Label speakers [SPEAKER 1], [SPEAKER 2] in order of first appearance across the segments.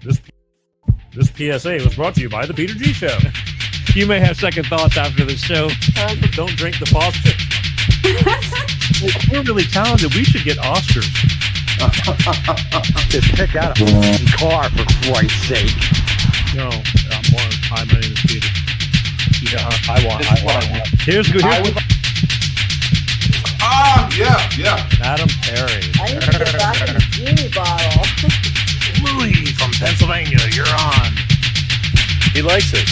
[SPEAKER 1] This PSA was brought to you by the Peter G Show.
[SPEAKER 2] You may have second thoughts after the show.
[SPEAKER 1] Don't drink the faucet.
[SPEAKER 2] We're really talented. We should get Oscars.
[SPEAKER 3] Just pick out a car, for Christ's sake.
[SPEAKER 2] No, hi, my name is Peter.
[SPEAKER 1] Yeah, I want.
[SPEAKER 2] Here's good.
[SPEAKER 4] Yeah.
[SPEAKER 1] Adam Perry.
[SPEAKER 5] I need to get back in the genie bottle.
[SPEAKER 1] Louis from Pennsylvania, you're on. He likes it.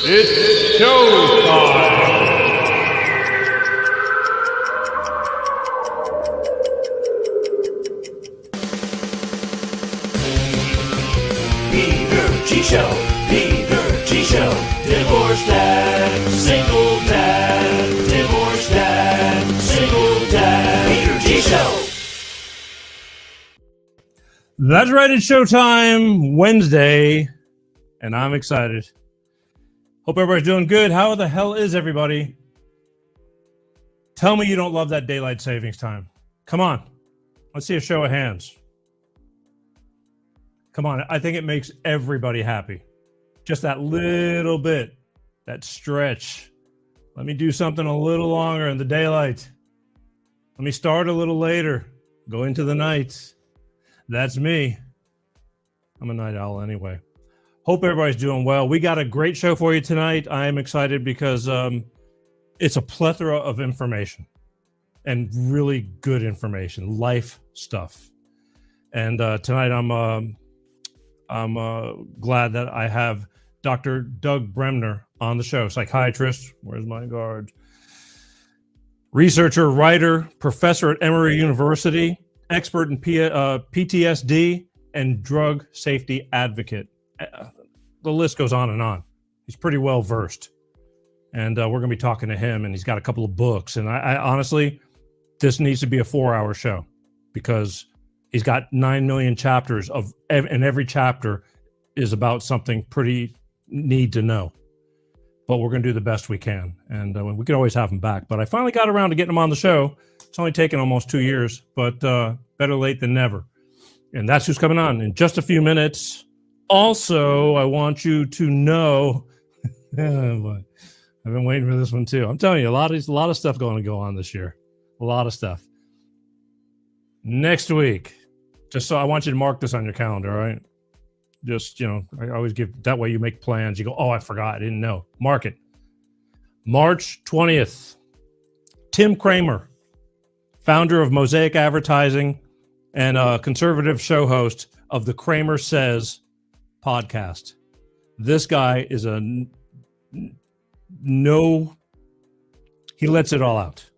[SPEAKER 4] It's showtime.
[SPEAKER 6] Peter G Show, Peter G Show, divorced dad, single dad, divorced dad, single dad, Peter G Show.
[SPEAKER 1] That's right, it's showtime Wednesday, and I'm excited. Hope everybody's doing good. How the hell is everybody? Tell me you don't love that daylight savings time. Come on. Let's see a show of hands. Come on. I think it makes everybody happy. Just that little bit, that stretch. Let me do something a little longer in the daylight. Let me start a little later. Go into the night. That's me. I'm a night owl anyway. Hope everybody's doing well. We got a great show for you tonight. I am excited because it's a plethora of information and really good information, life stuff. And tonight I'm glad that I have Dr. Doug Bremner on the show, psychiatrist. Where's my guard? Researcher, writer, professor at Emory University, expert in PTSD, and drug safety advocate. The list goes on and on. He's pretty well versed, and we're going to be talking to him. And he's got a couple of books. And I honestly, this needs to be a 4-hour show because he's got 9 million chapters and every chapter is about something pretty need to know. But we're going to do the best we can, and we could always have him back. But I finally got around to getting him on the show. It's only taken almost 2 years, but better late than never. And that's who's coming on in just a few minutes. Also, I want you to know, I've been waiting for this one too. I'm telling you, a lot of stuff going to go on this year. A lot of stuff. Next week, just so I want you to mark this on your calendar, all right? Just, I always give, that way you make plans. You go, oh, I forgot, I didn't know. Mark it. March 20th, Tim Kramer, founder of Mosaic Advertising and a conservative show host of the Kramer Says podcast. This guy is he lets it all out.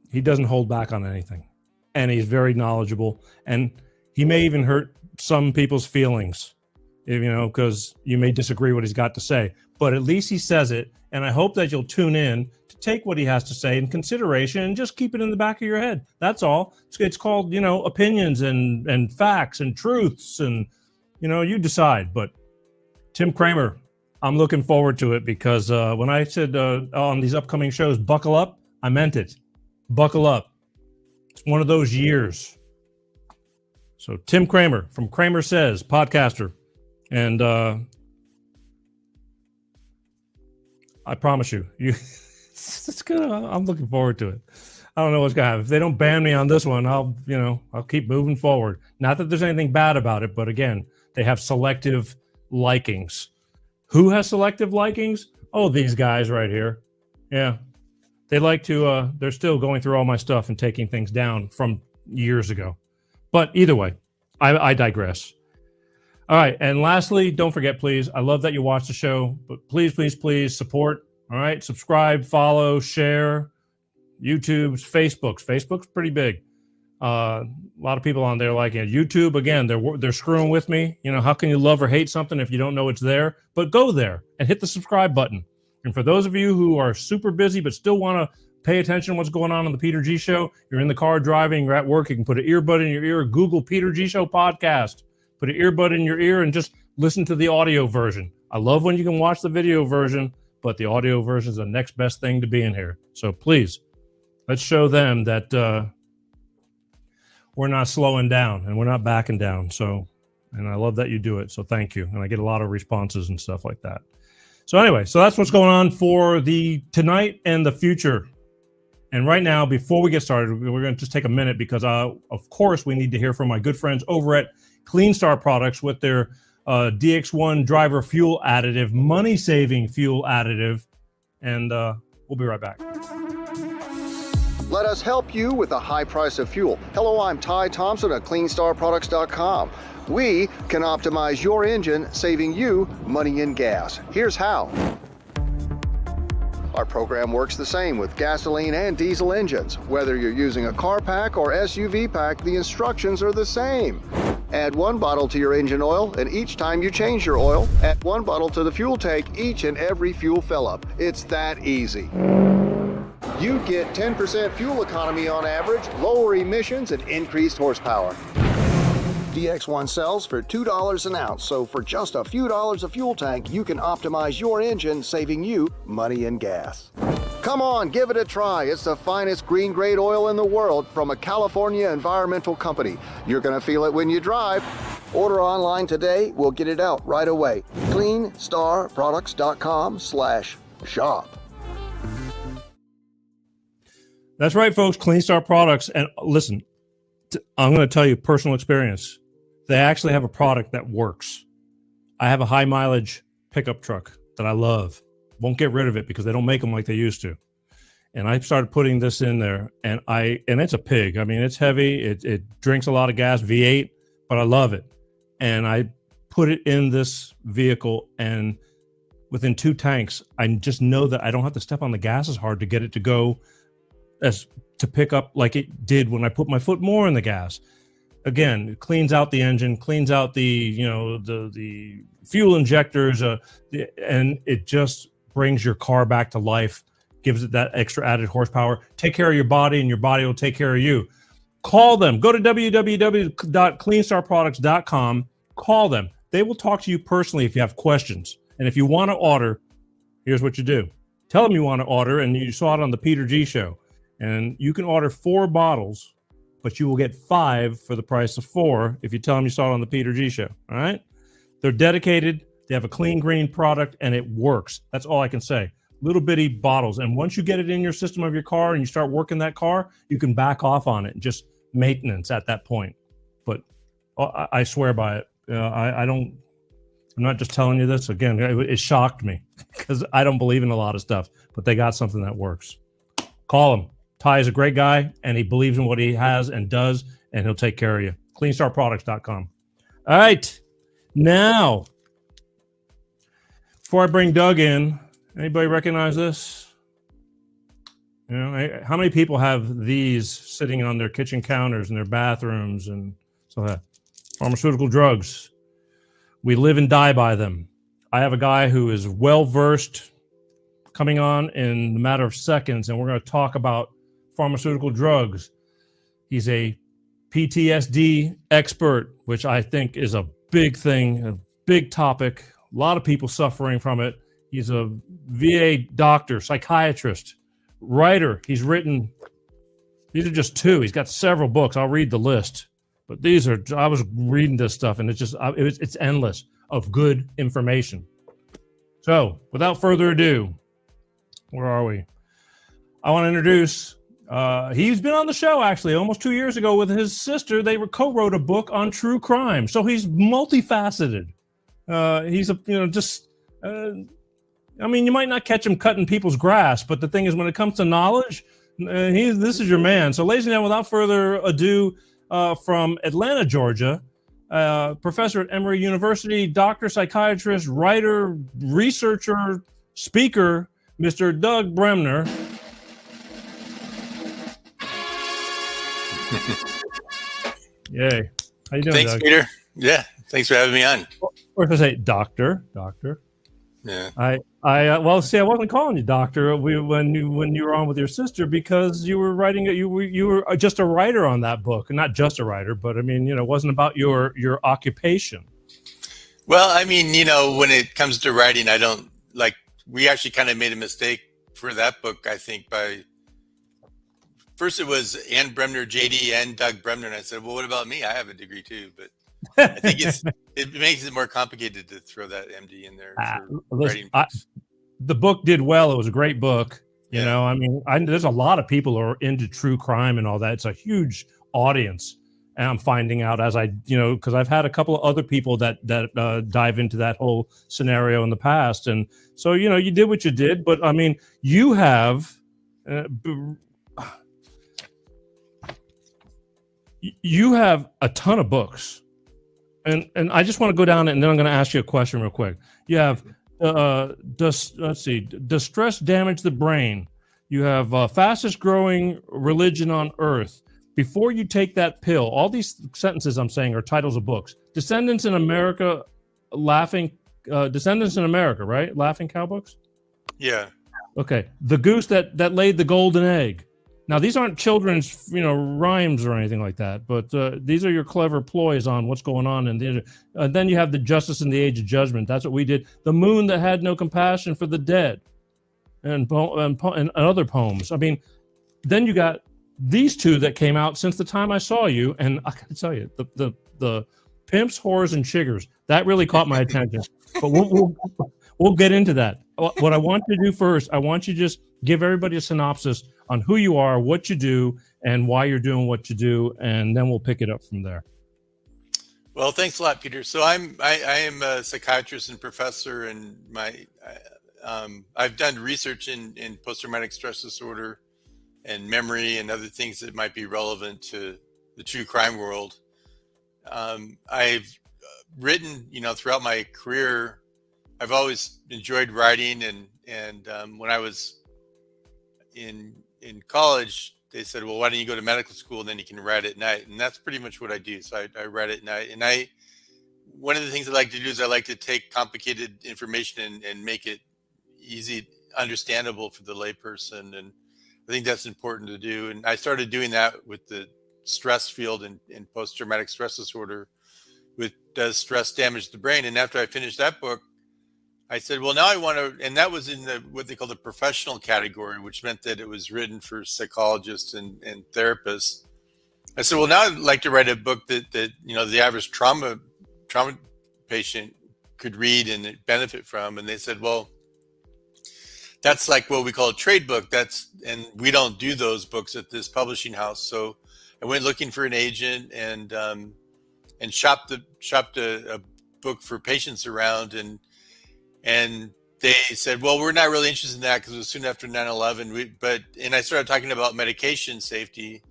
[SPEAKER 1] He doesn't hold back on anything. And he's very knowledgeable. And he may even hurt some people's feelings, because you may disagree what he's got to say. But at least he says it. And I hope that you'll tune in to take what he has to say in consideration and just keep it in the back of your head. That's all. It's called, opinions and facts and truths. And, you decide. But Tim Kramer, I'm looking forward to it because when I said on these upcoming shows, buckle up, I meant it. Buckle up. It's one of those years. So Tim Kramer from Kramer Says, podcaster. And I promise you, it's gonna. I'm looking forward to it. I don't know what's gonna happen. If they don't ban me on this one, I'll keep moving forward. Not that there's anything bad about it, but again, they have selective likings. Who has selective likings? Oh, these guys right here. Yeah. They like to, they're still going through all my stuff and taking things down from years ago. But either way, I digress. All right. And lastly, don't forget, please, I love that you watch the show, but please, please, please support. All right. Subscribe, follow, share. YouTube's, Facebook's pretty big. A lot of people on there liking it. YouTube, again, they're screwing with me. How can you love or hate something if you don't know it's there? But go there and hit the subscribe button. And for those of you who are super busy but still want to pay attention to what's going on the Peter G Show, you're in the car driving, you're at work, you can put an earbud in your ear, Google Peter G Show podcast, put an earbud in your ear and just listen to the audio version. I love when you can watch the video version, but the audio version is the next best thing to being here. So please, let's show them that we're not slowing down and we're not backing down. So, and I love that you do it. So thank you. And I get a lot of responses and stuff like that. So anyway, so that's what's going on for the tonight and the future. And right now, before we get started, we're going to just take a minute because, of course, we need to hear from my good friends over at Clean Star Products with their DX1 driver fuel additive, money-saving fuel additive. And we'll be right back.
[SPEAKER 7] Let us help you with the high price of fuel. Hello, I'm Ty Thompson at CleanStarProducts.com. We can optimize your engine, saving you money and gas. Here's how. Our program works the same with gasoline and diesel engines. Whether you're using a car pack or SUV pack, the instructions are the same. Add 1 bottle to your engine oil, and each time you change your oil, add 1 bottle to the fuel tank each and every fuel fill-up. It's that easy. You get 10% fuel economy on average, lower emissions, and increased horsepower. DX1 sells for $2 an ounce, so for just a few dollars a fuel tank, you can optimize your engine, saving you money and gas. Come on, give it a try. It's the finest green-grade oil in the world from a California environmental company. You're going to feel it when you drive. Order online today. We'll get it out right away. CleanStarProducts.com/shop.
[SPEAKER 1] That's right, folks. Clean Star Products. And listen, I'm going to tell you personal experience. They actually have a product that works. I have a high mileage pickup truck that I love. Won't get rid of it because they don't make them like they used to. And I started putting this in there, and it's a pig. I mean, it's heavy. It drinks a lot of gas, V8, but I love it. And I put it in this vehicle, and within 2 tanks, I just know that I don't have to step on the gas as hard to get it to go to pick up like it did when I put my foot more in the gas. Again, it cleans out the engine, cleans out the fuel injectors, and it just brings your car back to life, gives it that extra added horsepower. Take care of your body, and your body will take care of you. Call them. Go to www.cleanstarproducts.com. Call them. They will talk to you personally if you have questions. And if you want to order, here's what you do. Tell them you want to order, and you saw it on the Peter G Show. And you can order 4 bottles, but you will get 5 for the price of 4 if you tell them you saw it on the Peter G Show. All right? They're dedicated. They have a clean green product, and it works. That's all I can say. Little bitty bottles. And once you get it in your system of your car and you start working that car, you can back off on it and just maintenance at that point. But I swear by it. I'm not just telling you this. Again, it shocked me because I don't believe in a lot of stuff, but they got something that works. Call him. Ty is a great guy, and he believes in what he has and does, and he'll take care of you. CleanStarProducts.com. All right. Now, before I bring Doug in, anybody recognize this? You know, how many people have these sitting on their kitchen counters in their bathrooms and so that? Pharmaceutical drugs. We live and die by them. I have a guy who is well-versed coming on in a matter of seconds, and we're going to talk about pharmaceutical drugs. He's a PTSD expert, which I think is a big thing, a big topic. A lot of people suffering from it. He's a VA doctor, psychiatrist, writer. These are just 2. He's got several books. I'll read the list. But I was reading this stuff, and it's endless of good information. So without further ado, where are we? I want to introduce, he's been on the show actually almost 2 years ago with his sister. They co-wrote a book on true crime. So he's multifaceted. He's you might not catch him cutting people's grass, but the thing is, when it comes to knowledge, this is your man. So ladies and gentlemen, without further ado, from Atlanta, Georgia, professor at Emory University, doctor, psychiatrist, writer, researcher, speaker, Mr. Doug Bremner. Yay. How you doing,
[SPEAKER 8] Thanks,
[SPEAKER 1] Doug?
[SPEAKER 8] Peter. Yeah, thanks for having me on.
[SPEAKER 1] Or if I say doctor.
[SPEAKER 8] Yeah.
[SPEAKER 1] I wasn't calling you doctor when you were on with your sister because you were writing you were just a writer on that book, not just a writer, but I mean, it wasn't about your occupation.
[SPEAKER 8] Well, I mean, when it comes to writing, I don't like we actually kind of made a mistake for that book, I think, by first it was Ann Bremner, JD, and Doug Bremner. And I said, well, what about me? I have a degree too. But I think it makes it more complicated to throw that MD in there.
[SPEAKER 1] Listen, the book did well. It was a great book. You know, I mean, there's a lot of people who are into true crime and all that. It's a huge audience. And I'm finding out as I, because I've had a couple of other people that dive into that whole scenario in the past. And so, you did what you did. But I mean, you have a ton of books. And I just want to go down and then I'm going to ask you a question real quick. You have, does stress damage the brain? You have fastest growing religion on earth. Before you take that pill, all these sentences I'm saying are titles of books. Descendants in America, Descendants in America, right? Laughing Cow books?
[SPEAKER 8] Yeah.
[SPEAKER 1] Okay. The Goose That Laid the Golden Egg. Now, these aren't children's, rhymes or anything like that, but these are your clever ploys on what's going on. And then you have The Justice in the Age of Judgment. That's what we did. The Moon That Had No Compassion for the Dead, and other poems. I mean, then you got these two that came out since the time I saw you, and I got to tell you, the Pimps, Whores, and Chiggers, that really caught my attention. But we'll get into that. What I want you to do first, I want you to just give everybody a synopsis on who you are, what you do, and why you're doing what you do, and then we'll pick it up from there.
[SPEAKER 8] Well, thanks a lot, Peter. So I am a psychiatrist and professor, and I've done research in post-traumatic stress disorder and memory and other things that might be relevant to the true crime world. I've written, throughout my career. I've always enjoyed writing, and when I was in college, they said, well, why don't you go to medical school and then you can write at night? And that's pretty much what I do. So I write at night. And one of the things I like to do is I like to take complicated information and make it easy, understandable for the layperson. And I think that's important to do. And I started doing that with the stress field in post-traumatic stress disorder. Does stress damage the brain? And after I finished that book, I said, well, now I want to, and that was in what they call the professional category, which meant that it was written for psychologists and therapists. I said, well, now I'd like to write a book that the average trauma patient could read and benefit from. And they said, well, that's like what we call a trade book. And we don't do those books at this publishing house. So I went looking for an agent and shopped a book for patients around, and they said, well, we're not really interested in that because it was soon after 9/11. And I started talking about medication safety,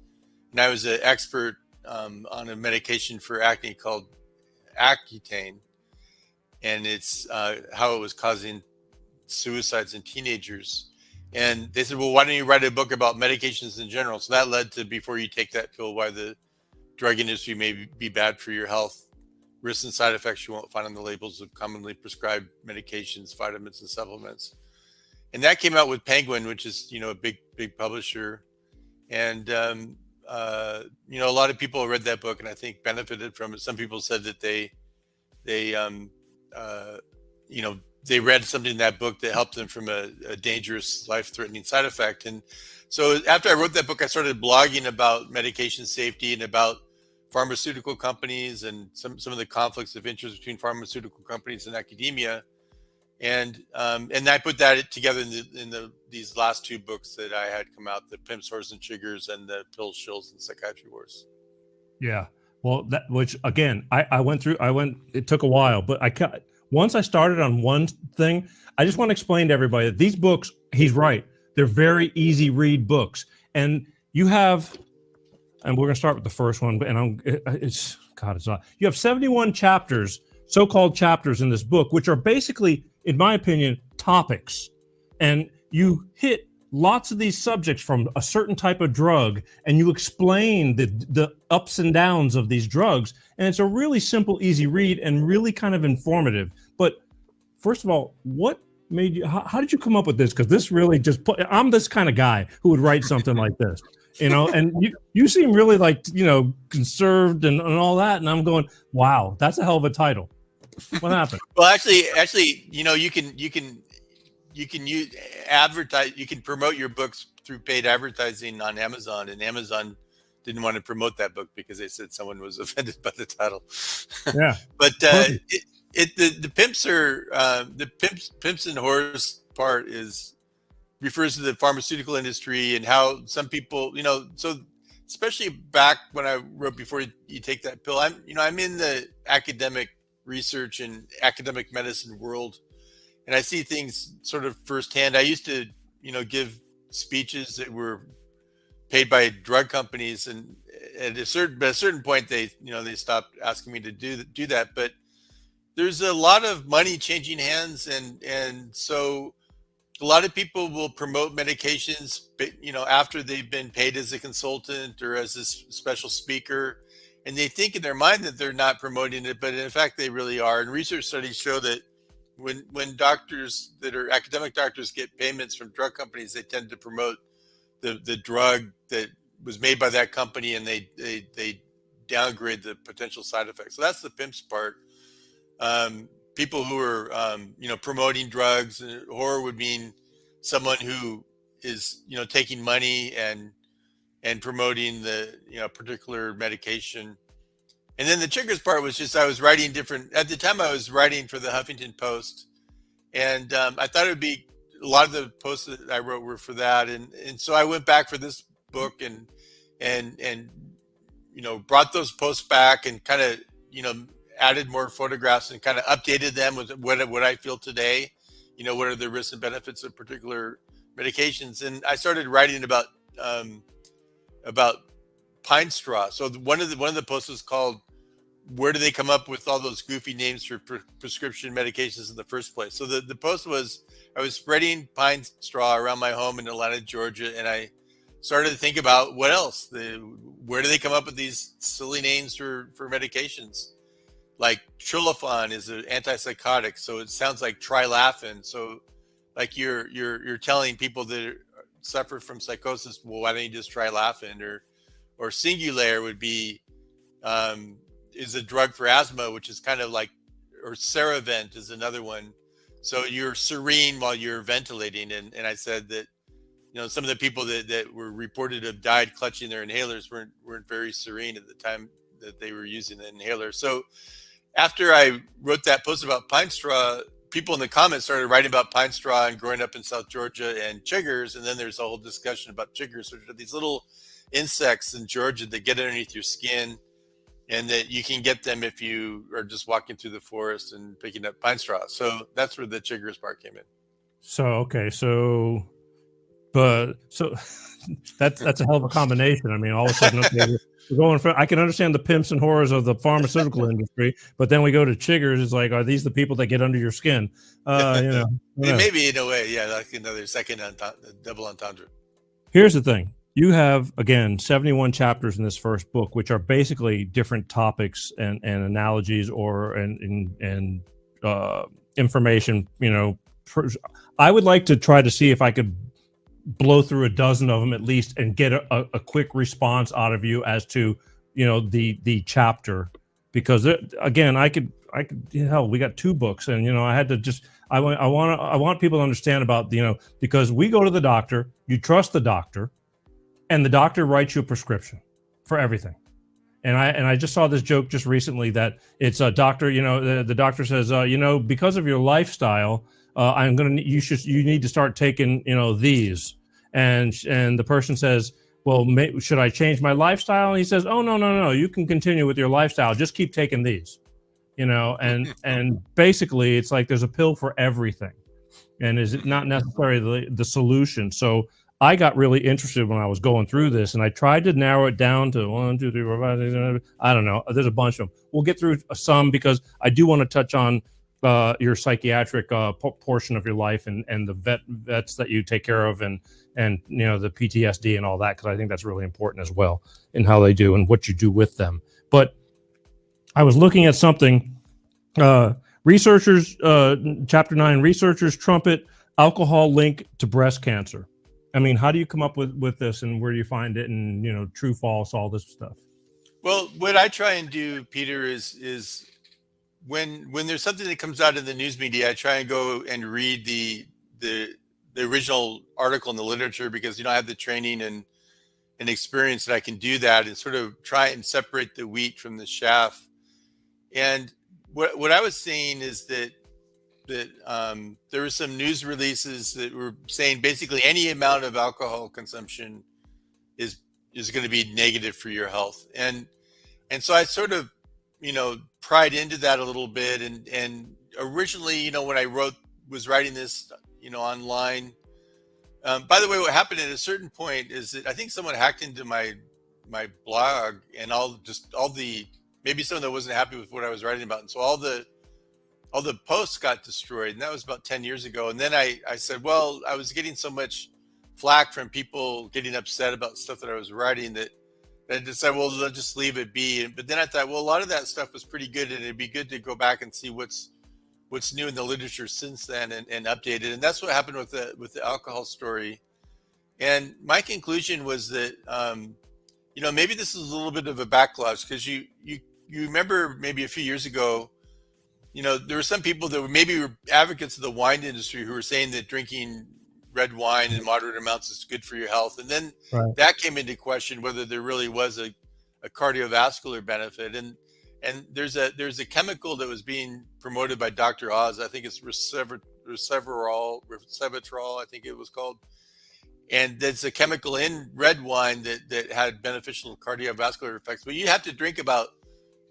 [SPEAKER 8] and I was an expert on a medication for acne called Accutane, and it's how it was causing suicides in teenagers. And they said, well, why don't you write a book about medications in general? So that led to Before You Take That Pill, Why the Drug Industry May Be Bad for Your Health, Risks and Side Effects You Won't Find on the Labels of Commonly Prescribed Medications, Vitamins, and Supplements. And that came out with Penguin, which is, a big publisher. And, a lot of people read that book and I think benefited from it. Some people said that they read something in that book that helped them from a dangerous, life-threatening side effect. And so after I wrote that book, I started blogging about medication safety and about pharmaceutical companies and some of the conflicts of interest between pharmaceutical companies and academia. And I put that together in these last two books that I had come out, The Pimps, Whores, and Chiggers and The Pills, Shills, and Psychiatry Wars.
[SPEAKER 1] Yeah. Well, which again, it took a while, but once I started on one thing, I just want to explain to everybody that these books, he's right. They're very easy read books. And you have, and we're going to start with the first one, it's not. You have 71 chapters, so-called chapters in this book, which are basically, in my opinion, topics. And you hit lots of these subjects from a certain type of drug, and you explain the ups and downs of these drugs. And it's a really simple, easy read and really kind of informative. But first of all, what made you, how did you come up with this? Because this really I'm this kind of guy who would write something like this, and you seem really conserved and all that. And I'm going, wow, that's a hell of a title. What happened?
[SPEAKER 8] Well, actually, you you can use advertise. You can promote your books through paid advertising on Amazon, and Amazon didn't want to promote that book because they said someone was offended by the title.
[SPEAKER 1] Yeah.
[SPEAKER 8] But the pimps are the pimps and whores part refers to the pharmaceutical industry and how some people, so especially back when I wrote Before You Take That Pill, I'm in the academic research and academic medicine world, and I see things sort of firsthand. I used to, give speeches that were paid by drug companies, and at a certain point they stopped asking me to do that. But there's a lot of money changing hands, and so a lot of people will promote medications, after they've been paid as a consultant or as a special speaker, and they think in their mind that they're not promoting it, but in fact they really are. And research studies show that when doctors that are academic doctors get payments from drug companies, they tend to promote the drug that was made by that company, and they downgrade the potential side effects. So that's the pimps part. People who are promoting drugs. Whore would mean someone who is taking money and promoting the particular medication. And then the triggers part was just, I was writing at the time I was writing for the Huffington Post, and I thought it would be a lot of the posts that I wrote were for that, and so I went back for this book and brought those posts back and kind of added more photographs and kind of updated them with what I feel today. What are the risks and benefits of particular medications? And I started writing about pine straw. So one of the posts was called "Where do they come up with all those goofy names for prescription medications in the first place?" So the post was, I was spreading pine straw around my home in Atlanta, Georgia, and I started to think about what else. Where do they come up with these silly names for medications? Like Trilofan is an antipsychotic, so it sounds like trilafin. So, like you're telling people that suffer from psychosis, well, why don't you just trilafin? Or Singulair would be is a drug for asthma, which is kind of like, or Ceravent is another one. So you're serene while you're ventilating, and I said that some of the people that were reported to have died clutching their inhalers weren't very serene at the time that they were using the inhaler. So after I wrote that post about pine straw, people in the comments started writing about pine straw and growing up in South Georgia and chiggers. And then there's a whole discussion about chiggers, which are these little insects in Georgia that get underneath your skin, and that you can get them if you are just walking through the forest and picking up pine straw. So that's where the chiggers part came in.
[SPEAKER 1] That's a hell of a combination. I mean, all of a sudden, okay, we're going for, I can understand the pimps and horrors of the pharmaceutical industry, but then we go to chiggers. It's like, are these the people that get under your skin?
[SPEAKER 8] Maybe in a way, yeah, like another second double entendre.
[SPEAKER 1] Here's the thing. You have, again, 71 chapters in this first book, which are basically different topics and analogies and information. I would like to try to see if I could blow through a dozen of them at least and get a quick response out of you as to the chapter, because again I could hell, we got 2 books, and I had to just I want people to understand about because we go to the doctor, you trust the doctor, and the doctor writes you a prescription for everything. And I just saw this joke just recently that it's a doctor, the doctor says, because of your lifestyle, you need to start taking, these. And the person says, well, should I change my lifestyle? And he says, oh, no, you can continue with your lifestyle. Just keep taking these, and basically it's like there's a pill for everything. And is it not necessarily the solution? So I got really interested when I was going through this, and I tried to narrow it down to 1, 2, 3, 4, 5, 6, 7, I don't know. There's a bunch of them. We'll get through some because I do want to touch on your psychiatric portion of your life and the vets that you take care of and the PTSD and all that, because I think that's really important as well in how they do and what you do with them. But I was looking at something. Researchers, chapter 9, researchers trumpet alcohol link to breast cancer. I mean, how do you come up with this, and where do you find it, and true, false, all this stuff?
[SPEAKER 8] Well, what I try and do, Peter, is when there's something that comes out in the news media, I try and go and read the the original article in the literature because I have the training and experience that I can do that and sort of try and separate the wheat from the chaff. And what I was seeing is that there were some news releases that were saying basically any amount of alcohol consumption is going to be negative for your health. And so I sort of, pried into that a little bit. And originally, when I was writing this, online. By the way, what happened at a certain point is that I think someone hacked into my blog and maybe someone that wasn't happy with what I was writing about. And so all the posts got destroyed. And that was about 10 years ago. And then I said, well, I was getting so much flack from people getting upset about stuff that I was writing that I decided, well, let's just leave it be. But then I thought, well, a lot of that stuff was pretty good, and it'd be good to go back and see what's new in the literature since then and update it. And that's what happened with the alcohol story. And my conclusion was that, maybe this is a little bit of a backlash because you remember maybe a few years ago, there were some people that were advocates of the wine industry who were saying that drinking red wine in moderate amounts is good for your health. And then that came into question whether there really was a cardiovascular benefit. And there's a chemical that was being promoted by Dr. Oz. I think it's resveratrol, I think it was called. And there's a chemical in red wine that had beneficial cardiovascular effects. But you have to drink about,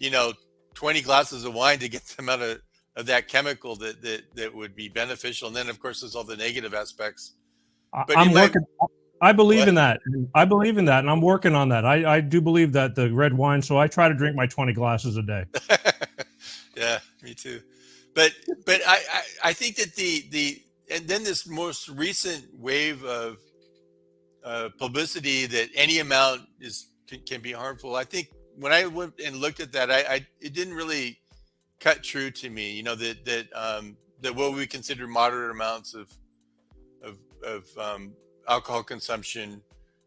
[SPEAKER 8] 20 glasses of wine to get the amount of that chemical that would be beneficial. And then, of course, there's all the negative aspects. But
[SPEAKER 1] I believe in that. I believe in that, and I'm working on that. I do believe that the red wine, so I try to drink my 20 glasses a day.
[SPEAKER 8] Yeah, me too. But I think that and then this most recent wave of publicity that any amount can be harmful. I think when I went and looked at that, it didn't really cut true to me. That what we consider moderate amounts of alcohol consumption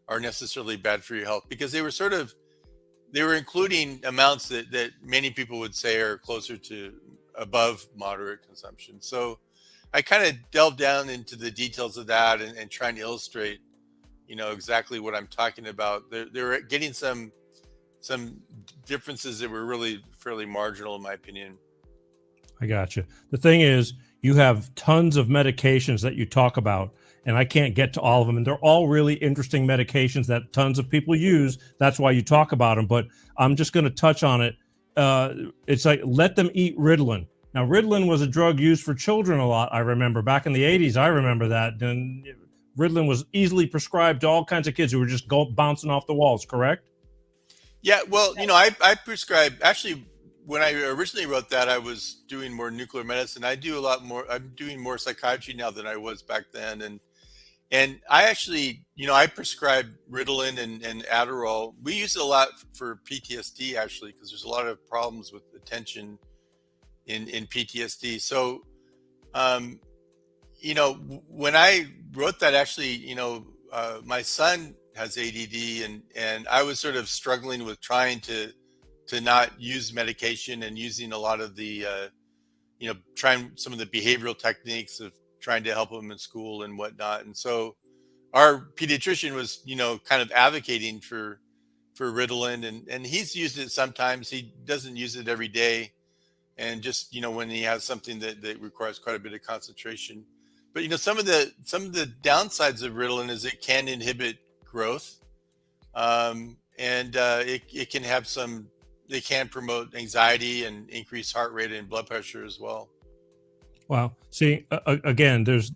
[SPEAKER 8] are necessarily bad for your health, because they were including amounts that many people would say are closer to above moderate consumption. So I kind of delved down into the details of that and trying to illustrate, exactly what I'm talking about. They're getting some differences that were really fairly marginal in my opinion.
[SPEAKER 1] I got you. The thing is, you have tons of medications that you talk about, and I can't get to all of them. And they're all really interesting medications that tons of people use. That's why you talk about them. But I'm just going to touch on it. It's like, let them eat Ritalin. Now, Ritalin was a drug used for children a lot. I remember back in the 80s. I remember that. And Ritalin was easily prescribed to all kinds of kids who were just bouncing off the walls, correct?
[SPEAKER 8] Yeah, well, I prescribe, actually, when I originally wrote that, I was doing more nuclear medicine. I do a lot more. I'm doing more psychiatry now than I was back then. And I actually, I prescribe Ritalin and Adderall. We use it a lot for PTSD, actually, because there's a lot of problems with attention in PTSD. So, when I wrote that, actually, my son has ADD, and I was sort of struggling with trying to not use medication and using a lot of the, trying some of the behavioral techniques of trying to help him in school and whatnot. And so our pediatrician was, kind of advocating for Ritalin, and he's used it sometimes. He doesn't use it every day. And just, when he has something that requires quite a bit of concentration. But, some of the downsides of Ritalin is it can inhibit growth. And it can have they can promote anxiety and increase heart rate and blood pressure as well.
[SPEAKER 1] Wow. See, again, there's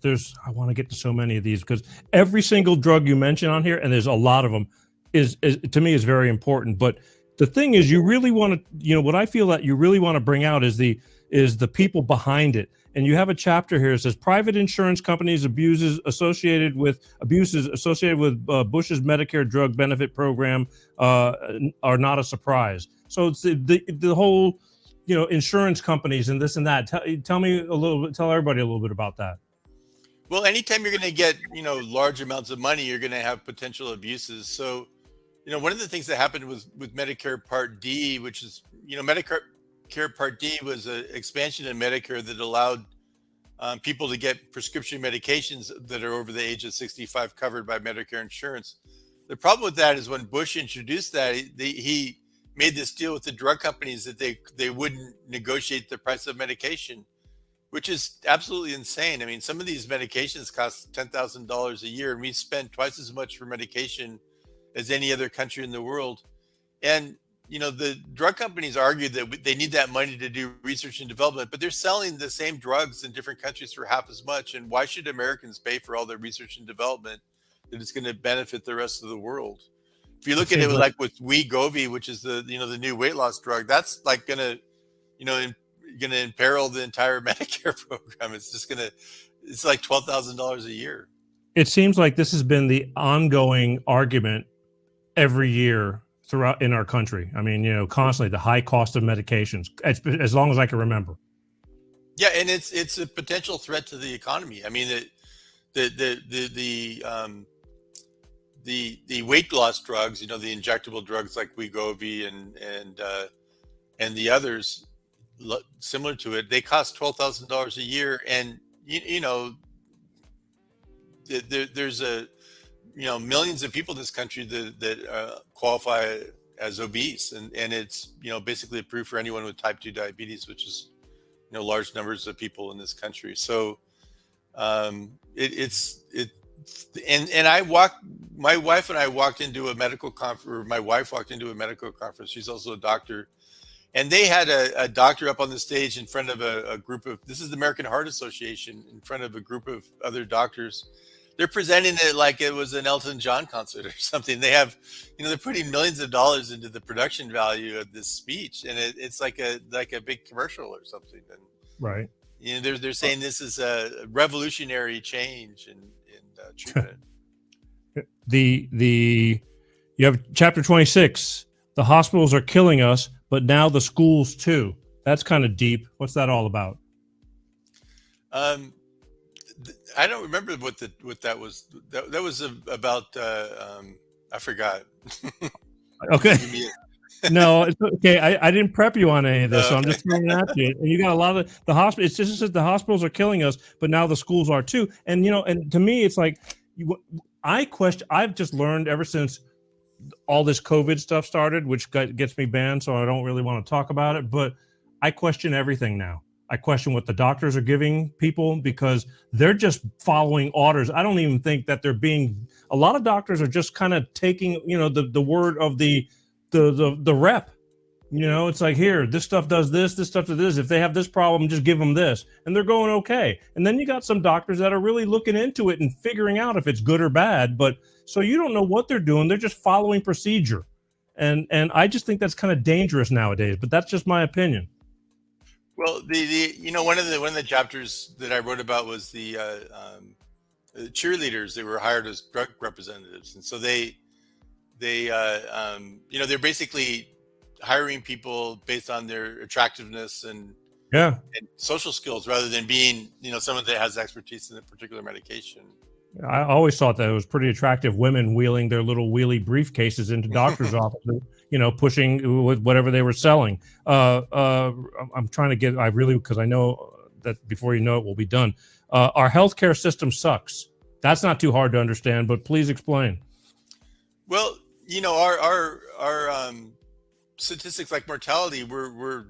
[SPEAKER 1] I want to get to so many of these, because every single drug you mention on here, and there's a lot of them, is to me is very important. But the thing is, you really want to, what I feel that you really want to bring out is the people behind it. And you have a chapter here that says private insurance companies abuses associated with Bush's Medicare drug benefit program are not a surprise. So it's the whole, insurance companies and this and that. Tell everybody a little bit about that.
[SPEAKER 8] Well, anytime you're going to get, large amounts of money, you're going to have potential abuses. So, one of the things that happened with Medicare Part D, which is, Medicare Part D was an expansion in Medicare that allowed people to get prescription medications that are over the age of 65 covered by Medicare insurance. The problem with that is when Bush introduced that, he made this deal with the drug companies that they wouldn't negotiate the price of medication, which is absolutely insane. I mean, some of these medications cost $10,000 a year, and we spend twice as much for medication as any other country in the world. And the drug companies argue that they need that money to do research and development, but they're selling the same drugs in different countries for half as much. And why should Americans pay for all their research and development that is going to benefit the rest of the world? If you look at it like with Wegovy, which is the new weight loss drug, that's like going to imperil the entire Medicare program. It's like $12,000 a year.
[SPEAKER 1] It seems like this has been the ongoing argument every year throughout in our country. I mean, constantly the high cost of medications, as long as I can remember.
[SPEAKER 8] Yeah, and it's a potential threat to the economy. I mean, the weight loss drugs, the injectable drugs like Wegovy and the others similar to it, they cost $12,000 a year, and there's millions of people in this country that qualify as obese, and it's basically approved for anyone with type 2 diabetes, which is large numbers of people in this country. So my wife and I walked into a medical conference, or my wife walked into a medical conference. She's also a doctor, and they had a doctor up on the stage in front of a group of, this is the American Heart Association, in front of a group of other doctors. They're presenting it like it was an Elton John concert or something. They have, they're putting millions of dollars into the production value of this speech, and it's like a big commercial or something. And
[SPEAKER 1] right,
[SPEAKER 8] they're saying this is a revolutionary change in treatment.
[SPEAKER 1] You have chapter 26. The hospitals are killing us, but now the schools too. That's kind of deep. What's that all about?
[SPEAKER 8] I don't remember what that was. That was about. I forgot.
[SPEAKER 1] Okay. No, it's okay. I didn't prep you on any of this, so I'm just throwing it at you. And you got a lot of the hospital. It's just that the hospitals are killing us, but now the schools are too. And and to me, it's like I've just learned ever since all this COVID stuff started, which gets me banned, so I don't really want to talk about it. But I question everything now. I question what the doctors are giving people because they're just following orders. I don't even think that a lot of doctors are just kind of taking, the word of the rep. It's like, here, this stuff does this stuff does this. If they have this problem, just give them this. And they're going okay. And then you got some doctors that are really looking into it and figuring out if it's good or bad. But so you don't know what they're doing. They're just following procedure. And I just think that's kind of dangerous nowadays, but that's just my opinion.
[SPEAKER 8] Well, one of the chapters that I wrote about was the cheerleaders that were hired as drug representatives, and so they're basically hiring people based on their attractiveness and social skills rather than being someone that has expertise in a particular medication.
[SPEAKER 1] I always thought that it was pretty attractive women wheeling their little wheelie briefcases into doctors' offices, pushing with whatever they were selling. I'm trying to get, because I know that before you know it, we'll be done. Our healthcare system sucks. That's not too hard to understand, but please explain.
[SPEAKER 8] Well, our statistics like mortality, we're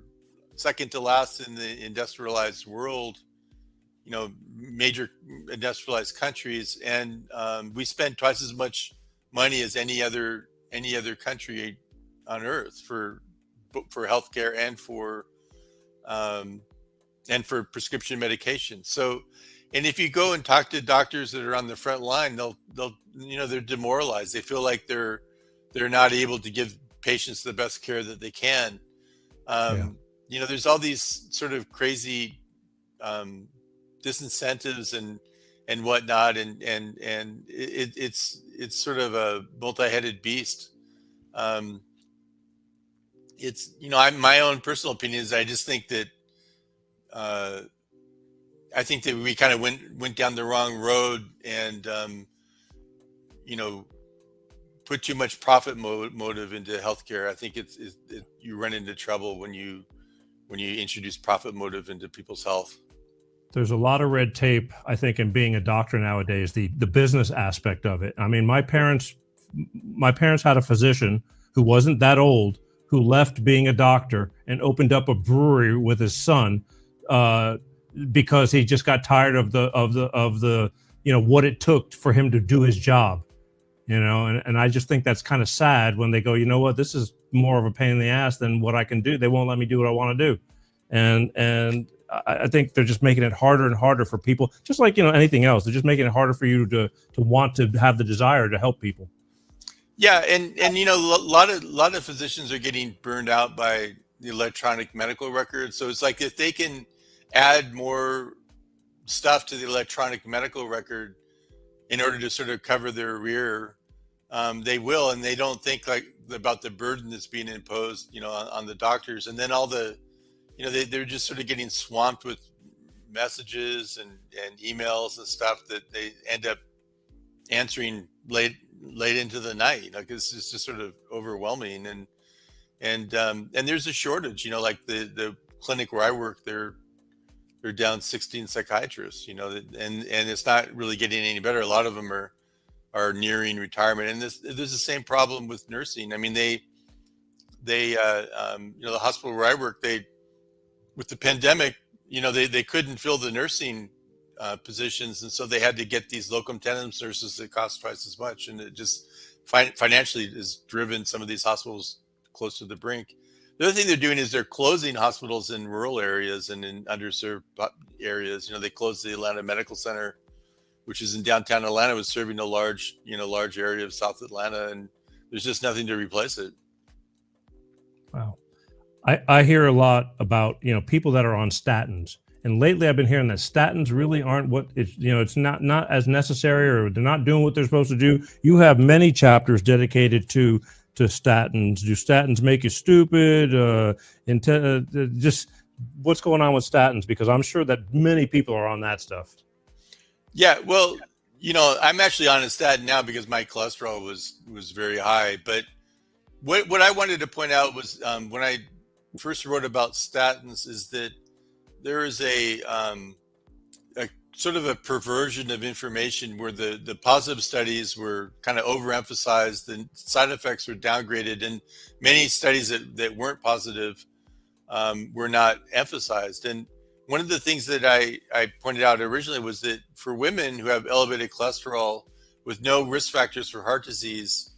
[SPEAKER 8] second to last in the industrialized world. Major industrialized countries, and we spend twice as much money as any other country on earth for healthcare and for prescription medication. So, and if you go and talk to doctors that are on the front line, they're demoralized. They feel like they're not able to give patients the best care that they can. There's all these sort of crazy disincentives and whatnot, and it's sort of a multi-headed beast. It's my own personal opinion is I just think that I think that we kind of went down the wrong road and put too much profit motive into healthcare. I think you run into trouble when you introduce profit motive into people's health.
[SPEAKER 1] There's a lot of red tape, I think, in being a doctor nowadays, the business aspect of it. I mean, my parents had a physician who wasn't that old, who left being a doctor and opened up a brewery with his son, because he just got tired of the what it took for him to do his job, and I just think that's kind of sad when they go, you know what, this is more of a pain in the ass than what I can do. They won't let me do what I want to do. And I think they're just making it harder and harder for people, just like, anything else. They're just making it harder for you to want to have the desire to help people.
[SPEAKER 8] Yeah. And a lot of physicians are getting burned out by the electronic medical record. So it's like, if they can add more stuff to the electronic medical record in order to sort of cover their rear, they will, and they don't think about the burden that's being imposed, on the doctors. And then all the, they're just sort of getting swamped with messages and emails and stuff that they end up answering late into the night, because it's just sort of overwhelming. And there's a shortage, like the clinic where I work, they're down 16 psychiatrists, and it's not really getting any better. A lot of them are nearing retirement, and there's the same problem with nursing. I mean, the hospital where I work, with the pandemic, they couldn't fill the nursing positions, and so they had to get these locum tenens nurses that cost twice as much, and it just financially has driven some of these hospitals close to the brink. The other thing they're doing is they're closing hospitals in rural areas and in underserved areas. They closed the Atlanta Medical Center, which is in downtown Atlanta, was serving a large area of South Atlanta, and there's just nothing to replace it.
[SPEAKER 1] Wow. I hear a lot about, people that are on statins. And lately I've been hearing that statins really aren't what it's not as necessary, or they're not doing what they're supposed to do. You have many chapters dedicated to statins. Do statins make you stupid? Just what's going on with statins? Because I'm sure that many people are on that stuff.
[SPEAKER 8] Yeah, well, I'm actually on a statin now because my cholesterol was very high. But what I wanted to point out was, when I first wrote about statins, is that there is a sort of a perversion of information where the positive studies were kind of overemphasized, and side effects were downgraded, and many studies that weren't positive were not emphasized. And one of the things that I pointed out originally was that for women who have elevated cholesterol with no risk factors for heart disease,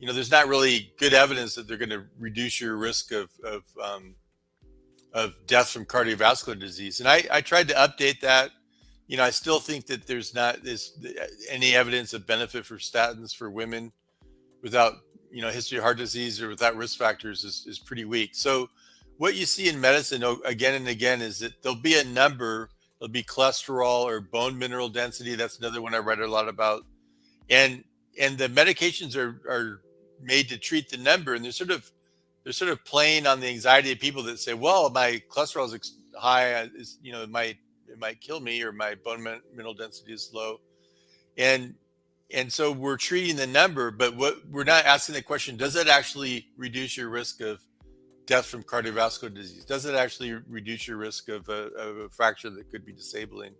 [SPEAKER 8] there's not really good evidence that they're going to reduce your risk of death from cardiovascular disease. And I tried to update that. I still think that there's not any evidence of benefit for statins for women without, history of heart disease or without risk factors is pretty weak. So what you see in medicine again and again is that there'll be a number, there'll be cholesterol or bone mineral density. That's another one I read a lot about. And the medications are made to treat the number, and they're sort of playing on the anxiety of people that say, well, my cholesterol is high, it might kill me, or my bone mineral density is low. And so we're treating the number, but what we're not asking the question, does it actually reduce your risk of death from cardiovascular disease? Does it actually reduce your risk of a fracture that could be disabling?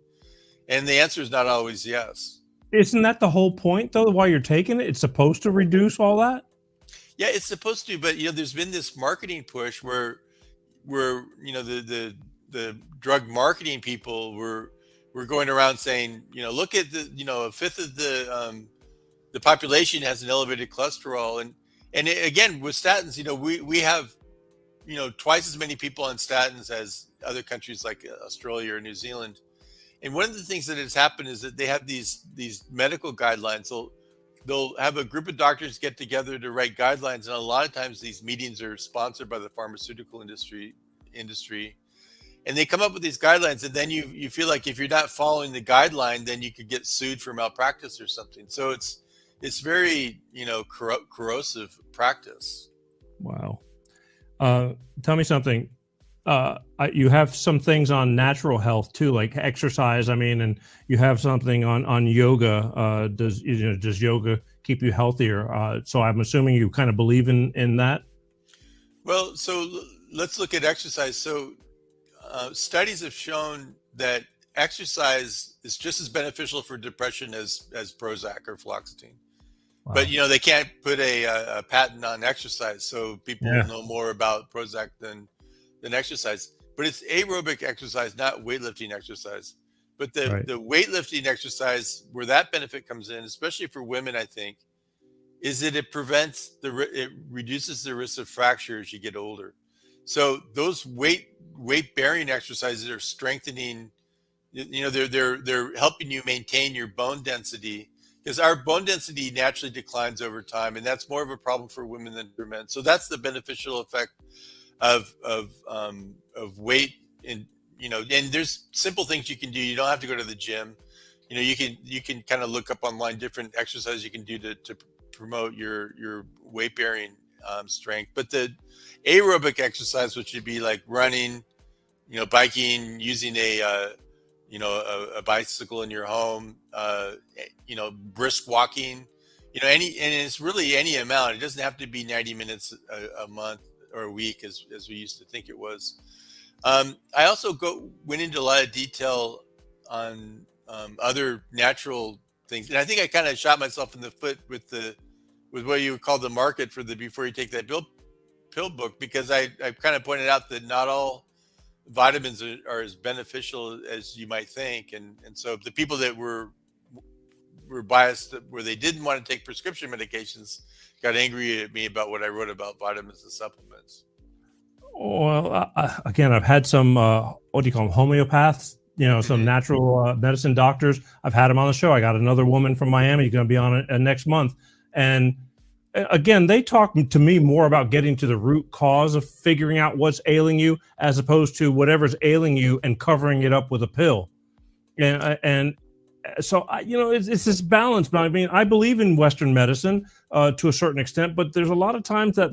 [SPEAKER 8] And the answer is not always yes.
[SPEAKER 1] Isn't that the whole point, though, why you're taking it? It's supposed to reduce all that?
[SPEAKER 8] Yeah, it's supposed to, but there's been this marketing push where the drug marketing people were going around saying, look at a fifth of the population has an elevated cholesterol, and again with statins, we have twice as many people on statins as other countries like Australia or New Zealand. And one of the things that has happened is that they have these medical guidelines. They'll have a group of doctors get together to write guidelines, and a lot of times these meetings are sponsored by the pharmaceutical industry, and they come up with these guidelines, and then you feel like if you're not following the guideline, then you could get sued for malpractice or something. So it's very corrosive practice.
[SPEAKER 1] Wow. Tell me something. You have some things on natural health too, like exercise. I mean, and you have something on yoga. Does yoga keep you healthier? So I'm assuming you kind of believe in that.
[SPEAKER 8] Well, so let's look at exercise. So studies have shown that exercise is just as beneficial for depression as Prozac or fluoxetine.
[SPEAKER 1] Wow.
[SPEAKER 8] But they can't put a patent on exercise, so people know more about Prozac than exercise. But it's aerobic exercise, not weightlifting exercise. But the weightlifting exercise, where that benefit comes in, especially for women, I think, is that it reduces the risk of fracture as you get older. So those weight bearing exercises are strengthening. They're helping you maintain your bone density, because our bone density naturally declines over time, and that's more of a problem for women than for men. So that's the beneficial effect of weight. And and there's simple things you can do. You don't have to go to the gym. You can kind of look up online different exercises you can do to promote your weight bearing strength. But the aerobic exercise, which would be like running, biking, using a bicycle in your home, brisk walking, and it's really any amount. It doesn't have to be 90 minutes a month or a week as we used to think it was. I also went into a lot of detail on other natural things, and I think I kind of shot myself in the foot with what you would call the market for the before you take that pill book, because I kind of pointed out that not all vitamins are as beneficial as you might think, and so the people that were biased, where they didn't want to take prescription medications, got angry at me about what I wrote about vitamins and supplements.
[SPEAKER 1] Well, again, I've had some what do you call them, homeopaths, some natural medicine doctors. I've had them on the show. I got another woman from Miami going to be on it next month, and again, they talk to me more about getting to the root cause of figuring out what's ailing you, as opposed to whatever's ailing you and covering it up with a pill. And so, it's this balance. But I mean, I believe in Western medicine to a certain extent, but there's a lot of times that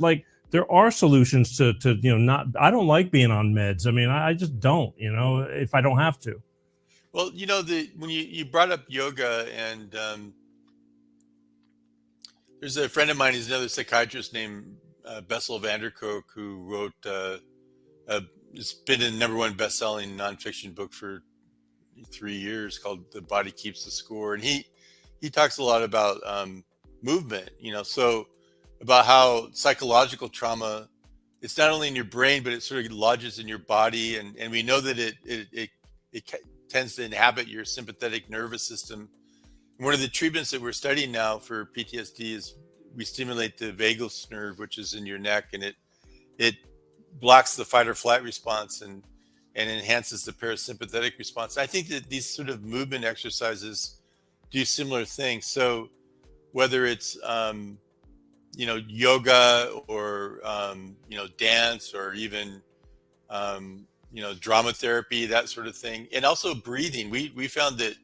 [SPEAKER 1] there are solutions to not. I don't like being on meds. I mean, I just don't. If I don't have to.
[SPEAKER 8] Well, when you brought up yoga, and there's a friend of mine, he's another psychiatrist named Bessel van der Kolk, who wrote it's been a #1 best-selling nonfiction book for 3 years, called "The Body Keeps the Score," and he talks a lot about movement. So about how psychological trauma, it's not only in your brain, but it sort of lodges in your body, and we know that it tends to inhabit your sympathetic nervous system. One of the treatments that we're studying now for PTSD is we stimulate the vagus nerve, which is in your neck, and it blocks the fight or flight response and enhances the parasympathetic response. I think that these sort of movement exercises do similar things. So whether it's yoga or dance, or even drama therapy, that sort of thing, and also breathing, we found that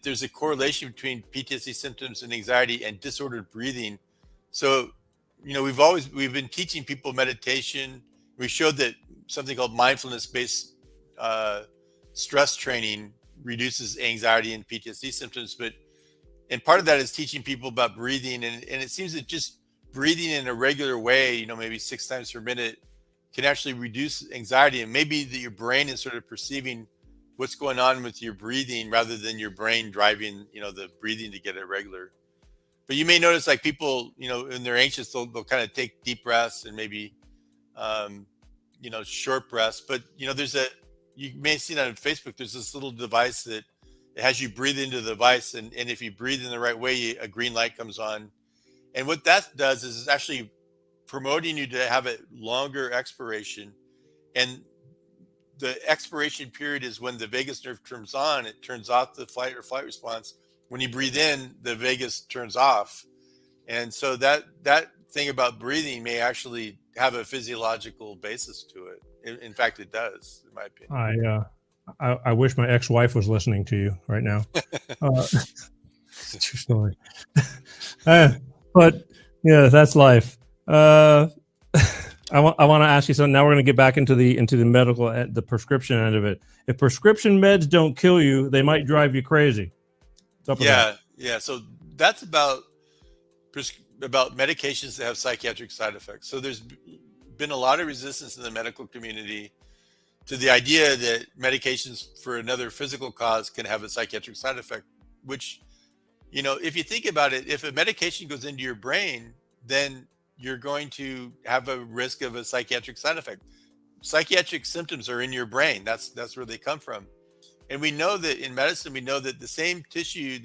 [SPEAKER 8] there's a correlation between PTSD symptoms and anxiety and disordered breathing. So, we've been teaching people meditation. We showed that something called mindfulness-based stress training reduces anxiety and PTSD symptoms. And part of that is teaching people about breathing. And it seems that just breathing in a regular way, maybe 6 times per minute, can actually reduce anxiety. And maybe that your brain is sort of perceiving what's going on with your breathing, rather than your brain driving, the breathing to get it regular. But you may notice, like, people, when they're anxious, they'll kind of take deep breaths and maybe, short breaths. But, you may see that on Facebook, there's this little device that it has you breathe into the device. And if you breathe in the right way, a green light comes on. And what that does is it's actually promoting you to have a longer expiration. And the expiration period is when the vagus nerve turns on. It turns off the fight or flight response. When you breathe in, the vagus turns off. And so that thing about breathing may actually have a physiological basis to it. In fact, it does, in my opinion.
[SPEAKER 1] I wish my ex-wife was listening to you right now. True story. But yeah, that's life. I want to ask you something. Now we're going to get back into the medical, the prescription end of it. If prescription meds don't kill you, they might drive you crazy.
[SPEAKER 8] Yeah. So that's about medications that have psychiatric side effects. So there's been a lot of resistance in the medical community to the idea that medications for another physical cause can have a psychiatric side effect, which, if you think about it, if a medication goes into your brain, then you're going to have a risk of a psychiatric side effect. Psychiatric symptoms are in your brain. That's where they come from. And we know that in medicine, we know that the same tissue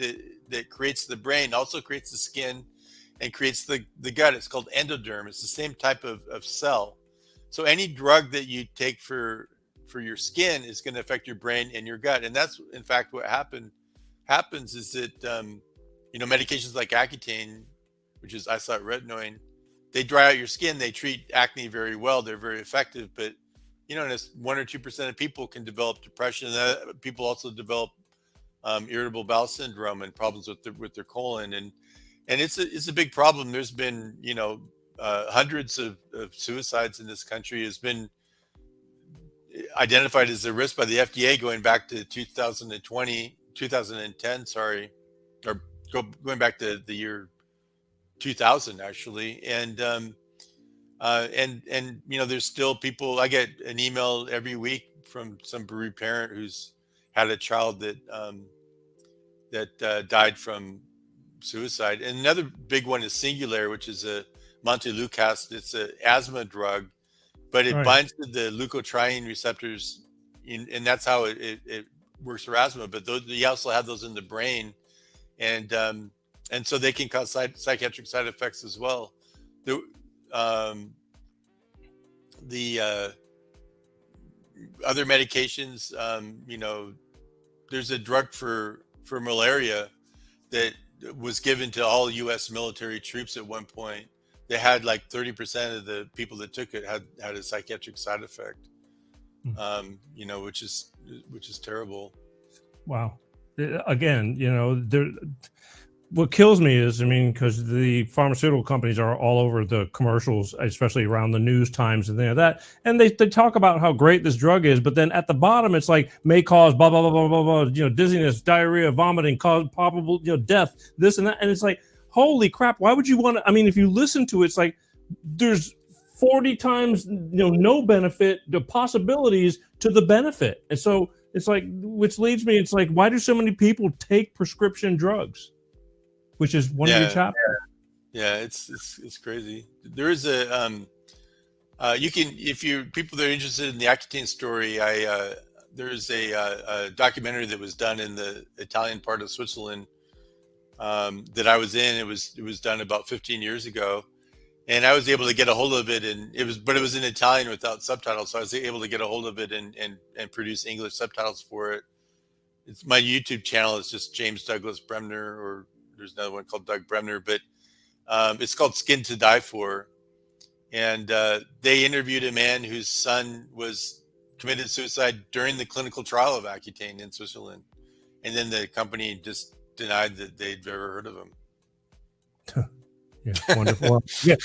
[SPEAKER 8] that creates the brain also creates the skin and creates the gut. It's called endoderm. It's the same type of cell. So any drug that you take for your skin is going to affect your brain and your gut. And that's, in fact, what happens is that, medications like Accutane, which is isotretinoin, they dry out your skin. They treat acne very well. They're very effective. But, and it's 1 or 2% of people can develop depression. And people also develop irritable bowel syndrome and problems with their colon. And it's a big problem. There's been, hundreds of suicides in this country has been identified as a risk by the FDA going back to 2010, sorry, or going back to the year 2000 actually. And there's still people. I get an email every week from some bereaved parent who's had a child that died from suicide. And another big one is Singulair, which is a montelukast. It's an asthma drug, but it binds to the leukotriene receptors, and that's how it works for asthma. But you also have those in the brain, and so they can cause psychiatric side effects as well. The other medications, there's a drug for malaria that was given to all U.S. military troops at one point. They had like 30% of the people that took it had a psychiatric side effect, which is terrible.
[SPEAKER 1] Wow. Again, what kills me is, because the pharmaceutical companies are all over the commercials, especially around the news times and things like that. And they talk about how great this drug is, but then at the bottom, it's like may cause blah, blah, blah, blah, blah, blah, dizziness, diarrhea, vomiting, cause probable, death, this and that. And it's like, holy crap. Why would you want to, if you listen to it, it's like there's 40 times, no benefit, the possibilities to the benefit. And so it's like, which leads me, it's like, why do so many people take prescription drugs? Which is one of your chapters.
[SPEAKER 8] Yeah, it's crazy. There is a you can, if you people that are interested in the Accutane story, there's a documentary that was done in the Italian part of Switzerland that I was in. It was done about 15 years ago, and I was able to get a hold of it, and it was in Italian without subtitles, so I was able to get a hold of it and produce English subtitles for it. It's my YouTube channel. It's just James Douglas Bremner, or there's another one called Doug Bremner, but it's called Skin to Die For. And they interviewed a man whose son was committed suicide during the clinical trial of Accutane in Switzerland. And then the company just denied that they'd ever heard of him.
[SPEAKER 1] Yeah, wonderful. Yeah,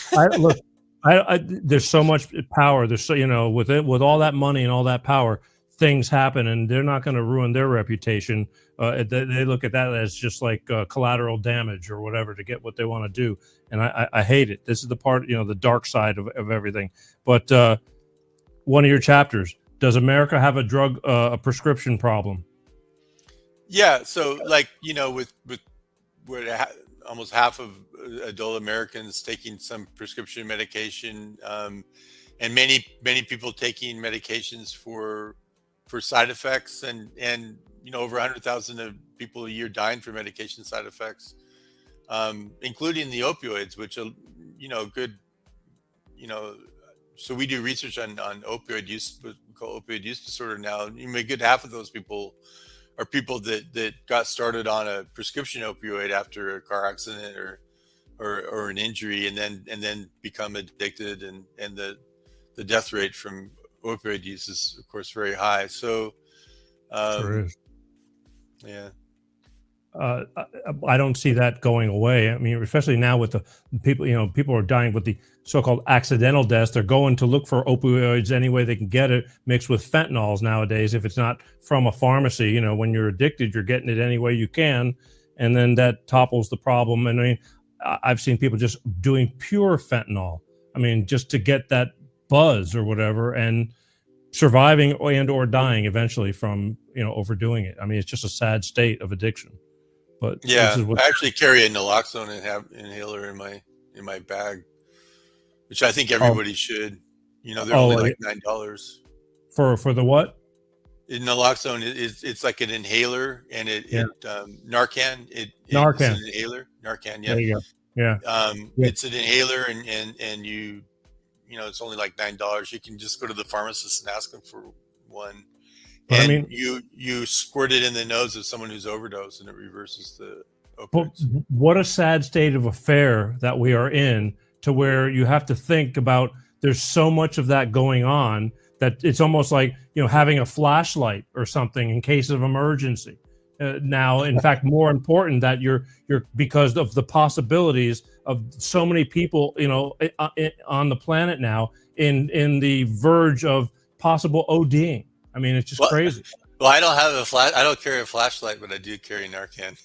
[SPEAKER 1] there's so much power. There's so, with all that money and all that power, things happen, and they're not going to ruin their reputation. They look at that as just like collateral damage or whatever to get what they want to do. And I hate it. This is the part, the dark side of everything. But one of your chapters, does America have a prescription problem?
[SPEAKER 8] Yeah. So with almost half of adult Americans taking some prescription medication, and many people taking medications for side effects, and over 100,000 of people a year dying from medication side effects, including the opioids, which are good. So we do research on opioid use, what we call opioid use disorder now. A good half of those people are people that got started on a prescription opioid after a car accident or an injury, and then become addicted, and the death rate from opioid use is of course very high. So
[SPEAKER 1] Sure is.
[SPEAKER 8] Yeah.
[SPEAKER 1] I don't see that going away. Especially now with the people, people are dying with the so-called accidental deaths. They're going to look for opioids any way they can get it, mixed with fentanyls nowadays. If it's not from a pharmacy, when you're addicted, you're getting it any way you can. And then that topples the problem. And I've seen people just doing pure fentanyl. Just to get that buzz or whatever. And surviving or dying eventually from overdoing it. I mean, it's just a sad state of addiction. But
[SPEAKER 8] Yeah,
[SPEAKER 1] this is what
[SPEAKER 8] I actually carry a naloxone inhaler in my bag, which I think everybody should. They're only like $9.
[SPEAKER 1] For the what?
[SPEAKER 8] Naloxone it's like an inhaler, and Narcan. It's
[SPEAKER 1] Narcan.
[SPEAKER 8] an inhaler. Narcan. Yeah.
[SPEAKER 1] There you go. Yeah.
[SPEAKER 8] It's an inhaler, and you it's only like $9. You can just go to the pharmacist and ask them for one.
[SPEAKER 1] But
[SPEAKER 8] And
[SPEAKER 1] I mean,
[SPEAKER 8] you squirt it in the nose of someone who's overdosed, and it reverses the
[SPEAKER 1] but
[SPEAKER 8] opioids.
[SPEAKER 1] what a sad state of affair that we are in, to where you have to think about there's so much of that going on that it's almost like having a flashlight or something in case of emergency. Now, in fact, more important that you're because of the possibilities of so many people on the planet now in the verge of possible ODing. I mean, it's just crazy.
[SPEAKER 8] Well, I don't have I don't carry a flashlight, but I do carry Narcan.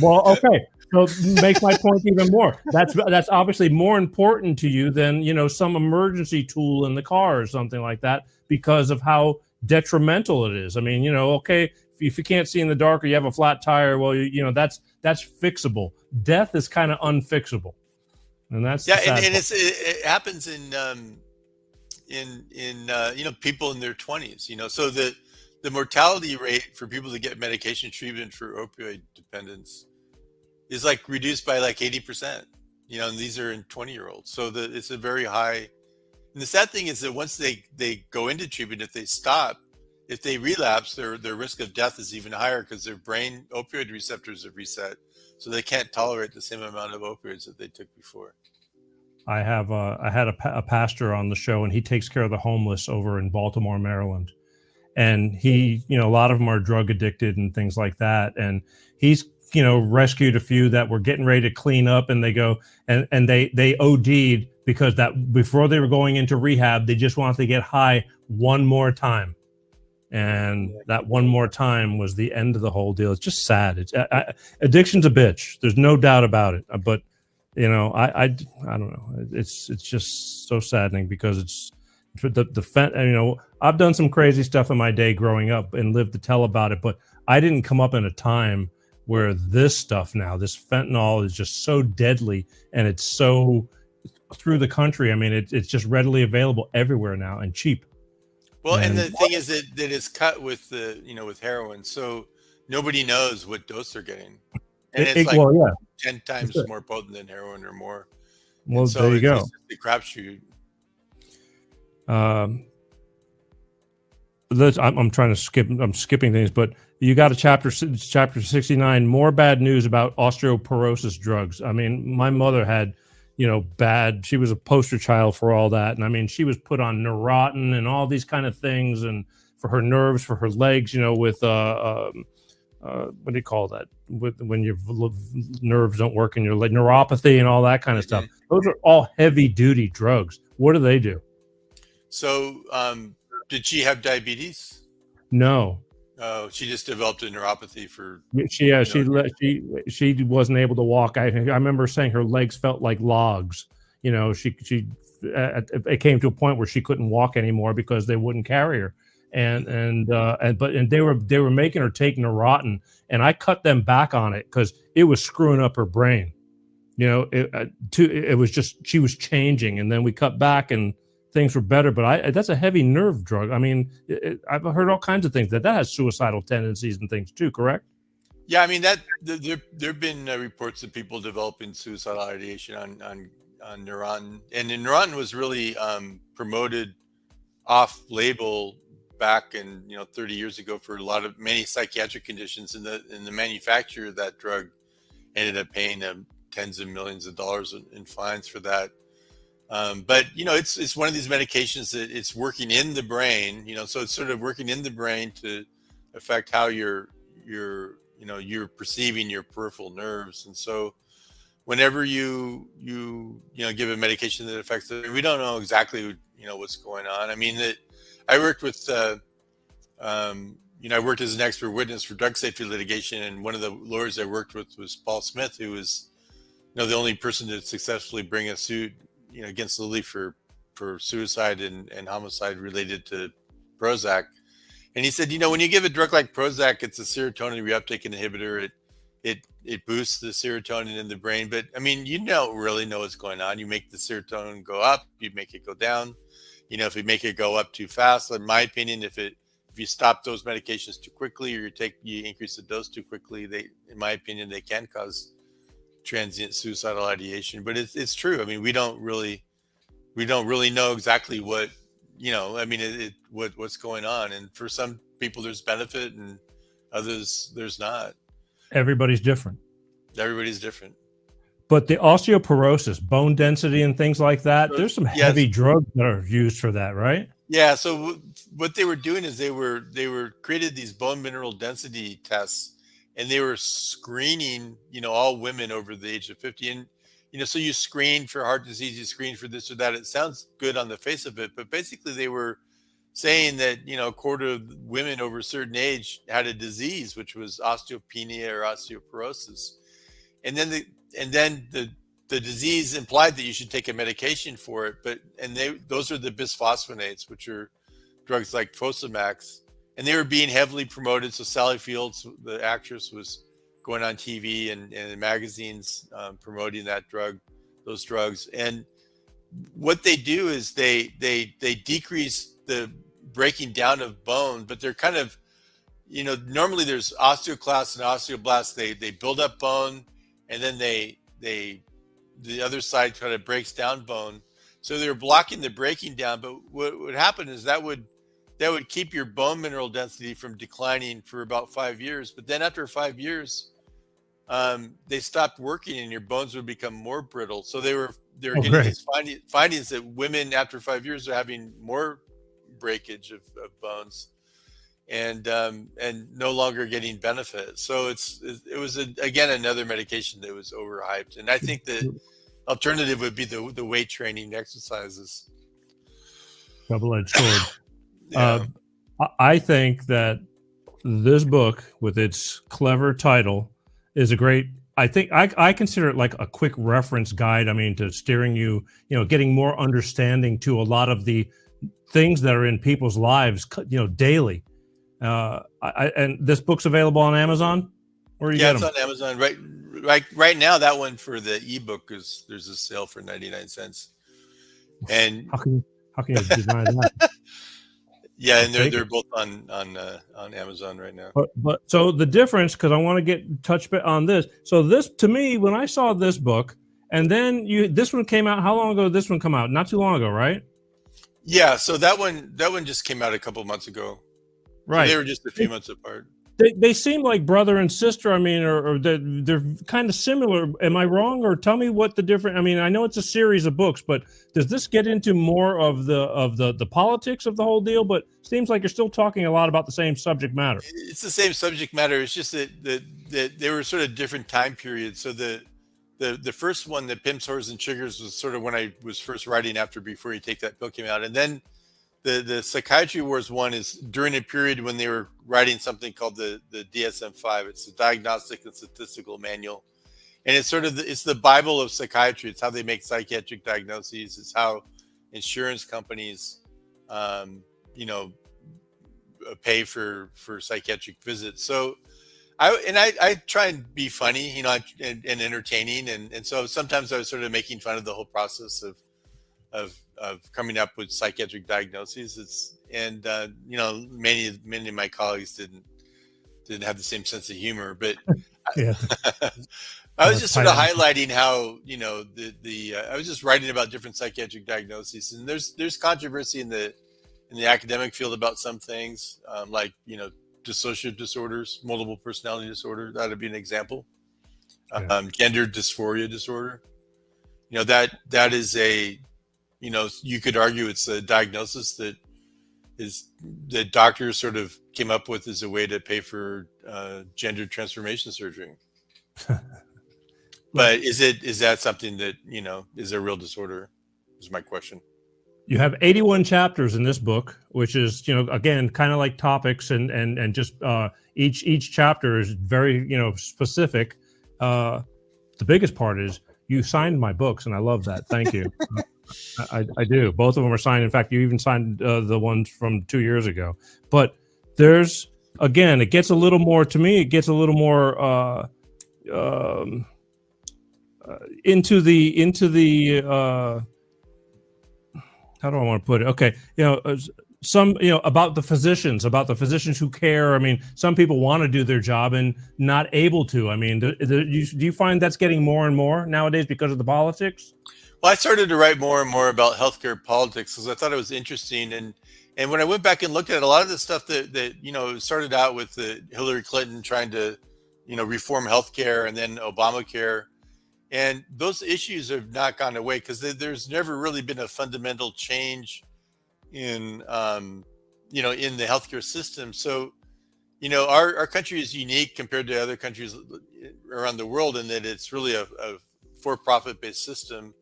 [SPEAKER 1] Well, okay. So makes my point even more. That's obviously more important to you than some emergency tool in the car or something like that, because of how detrimental it is. I mean, okay, if you can't see in the dark or you have a flat tire, well, that's fixable. Death is kind of unfixable, and that's
[SPEAKER 8] and it happens in people in their 20s. So the mortality rate for people that get medication treatment for opioid dependence is like reduced by like 80%. And these are in 20-year-olds, so it's a very high. And the sad thing is that once they go into treatment, if they relapse, their risk of death is even higher, because their brain opioid receptors have reset, so they can't tolerate the same amount of opioids that they took before.
[SPEAKER 1] I had a pastor on the show, and he takes care of the homeless over in Baltimore, Maryland. And he, a lot of them are drug addicted and things like that. And he's, rescued a few that were getting ready to clean up, and they go and they OD'd because that before they were going into rehab, they just wanted to get high one more time. And that one more time was the end of the whole deal. It's just sad. It's addiction's a bitch. There's no doubt about it. But I don't know. It's just so saddening, because it's I've done some crazy stuff in my day growing up and lived to tell about it. But I didn't come up in a time where this stuff now, this fentanyl, is just so deadly, and it's so through the country. I mean, it's just readily available everywhere now and cheap.
[SPEAKER 8] Well, and the thing is that it's cut with with heroin, so nobody knows what dose they're getting, and it's 10 times more potent than heroin or more.
[SPEAKER 1] Well,
[SPEAKER 8] so
[SPEAKER 1] there you go.
[SPEAKER 8] It's the crapshoot.
[SPEAKER 1] I'm trying to skip. I'm skipping things, but you got a chapter 69. More bad news about osteoporosis drugs. I mean, my mother had, bad. She was a poster child for all that, and I mean, she was put on Neurontin and all these kind of things, and for her nerves, for her legs, with what do you call that? When your nerves don't work in your leg, neuropathy and all that kind of stuff. Those are all heavy duty drugs. What do they do?
[SPEAKER 8] So, did she have diabetes?
[SPEAKER 1] No.
[SPEAKER 8] Oh, she just developed a neuropathy for.
[SPEAKER 1] She wasn't able to walk. I remember saying her legs felt like logs. It came to a point where she couldn't walk anymore because they wouldn't carry her. And they were making her take Neurontin, and I cut them back on it because it was screwing up her brain. It was just, she was changing, and then we cut back and things were better. But that's a heavy nerve drug. I mean, I've heard all kinds of things that has suicidal tendencies and things too. Correct?
[SPEAKER 8] Yeah, I mean that there've been reports of people developing suicidal ideation on Neurontin, and Neurontin was really promoted off-label back in 30 years ago for many psychiatric conditions, and the manufacturer of that drug ended up paying them tens of millions of dollars in fines for that. But it's one of these medications that it's working in the brain, so it's sort of working in the brain to affect how you're perceiving your peripheral nerves. And so whenever you give a medication that affects it, we don't know exactly what's going on. I mean, I worked with I worked as an expert witness for drug safety litigation, and one of the lawyers I worked with was Paul Smith, who was the only person to successfully bring a suit against Lilly for suicide and homicide related to Prozac. And he said, when you give a drug like Prozac, it's a serotonin reuptake inhibitor. It boosts the serotonin in the brain. But I mean, you don't really know what's going on. You make the serotonin go up, you make it go down. If you make it go up too fast, in my opinion, if you stop those medications too quickly, or you increase the dose too quickly, in my opinion, they can cause transient suicidal ideation. But it's true. I mean, we don't really know exactly what what's going on. And for some people, there's benefit, and others there's not.
[SPEAKER 1] Everybody's different.
[SPEAKER 8] Everybody's different.
[SPEAKER 1] But the osteoporosis, bone density, and things like that, there's some heavy drugs that are used for that, right?
[SPEAKER 8] Yeah. So what they were doing is they were created these bone mineral density tests, and they were screening, all women over the age of 50. And, so you screen for heart disease, you screen for this or that. It sounds good on the face of it, but basically they were saying that, a quarter of women over a certain age had a disease, which was osteopenia or osteoporosis. And then the disease implied that you should take a medication for it, those are the bisphosphonates, which are drugs like Fosamax, and they were being heavily promoted. So Sally Fields, the actress, was going on TV and in magazines promoting those drugs. And what they do is they decrease the breaking down of bone, but they're kind of, normally there's osteoclasts and osteoblasts. They build up bone, and then the other side kind of breaks down bone. So they're blocking the breaking down. But what would happen is that would keep your bone mineral density from declining for about 5 years. But then after 5 years, they stopped working, and your bones would become more brittle. So they were getting these findings that women after 5 years are having more breakage of bones, and no longer getting benefit. So it was again another medication that was overhyped. And I think the alternative would be the weight training exercises.
[SPEAKER 1] Double-edged sword.
[SPEAKER 8] Yeah.
[SPEAKER 1] I think that this book, with its clever title, is a great. I think I consider it like a quick reference guide. I mean, to steering you, getting more understanding to a lot of the things that are in people's lives, daily. And this book's available on Amazon. Where you get them?
[SPEAKER 8] It's on Amazon right now. That one for the ebook there's a sale for 99 cents. And
[SPEAKER 1] how can you deny that?
[SPEAKER 8] Yeah, and they're both on Amazon right now.
[SPEAKER 1] But so the difference, because I want to get touch on this. So this, to me, when I saw this book, and then this one came out. How long ago did this one come out? Not too long ago, right?
[SPEAKER 8] Yeah. So that one just came out a couple of months ago.
[SPEAKER 1] Right.
[SPEAKER 8] So they were just a few months apart.
[SPEAKER 1] They seem like brother and sister. I mean, or they're kind of similar. Am I wrong? Or tell me what the difference. I mean, I know it's a series of books, but does this get into more of the politics of the whole deal? But it seems like you're still talking a lot about the same subject matter.
[SPEAKER 8] It's the same subject matter. It's just that they were sort of different time periods. So the first one, the Pimps, Whores, and Chiggers, was sort of when I was first writing after Before You Take That Pill came out, and then the Psychiatry Wars one is during a period when they were writing something called the DSM-5. It's the Diagnostic and Statistical Manual, and it's sort of it's the Bible of psychiatry. It's how they make psychiatric diagnoses. It's how insurance companies, pay for psychiatric visits. So I try and be funny, and entertaining, and so sometimes I was sort of making fun of the whole process of coming up with psychiatric diagnoses. Many of my colleagues didn't have the same sense of humor, but
[SPEAKER 1] Yeah.
[SPEAKER 8] I was just sort of highlighting how I was just writing about different psychiatric diagnoses, and there's controversy in the academic field about some things, like dissociative disorders, multiple personality disorder. That would be an example.
[SPEAKER 1] Yeah.
[SPEAKER 8] Gender dysphoria disorder. That is a you could argue it's a diagnosis that doctors sort of came up with as a way to pay for gender transformation surgery. But is that something that is a real disorder? Is my question.
[SPEAKER 1] You have 81 chapters in this book, which is, again, kind of like topics and just each chapter is very, specific. The biggest part is you signed my books, and I love that. Thank you. I do. Both of them are signed. In fact, you even signed the ones from 2 years ago. But there's, again, it gets a little more, to me, it gets a little more into the how do I want to put it? Okay, some, about the physicians who care. I mean, some people want to do their job and not able to. I mean, do you find that's getting more and more nowadays because of the politics?
[SPEAKER 8] Well, I started to write more and more about healthcare politics because I thought it was interesting. And when I went back and looked at a lot of the stuff that started out with Hillary Clinton trying to, reform healthcare, and then Obamacare. And those issues have not gone away because there's never really been a fundamental change in in the healthcare system. So, our country is unique compared to other countries around the world in that it's really a for-profit based system.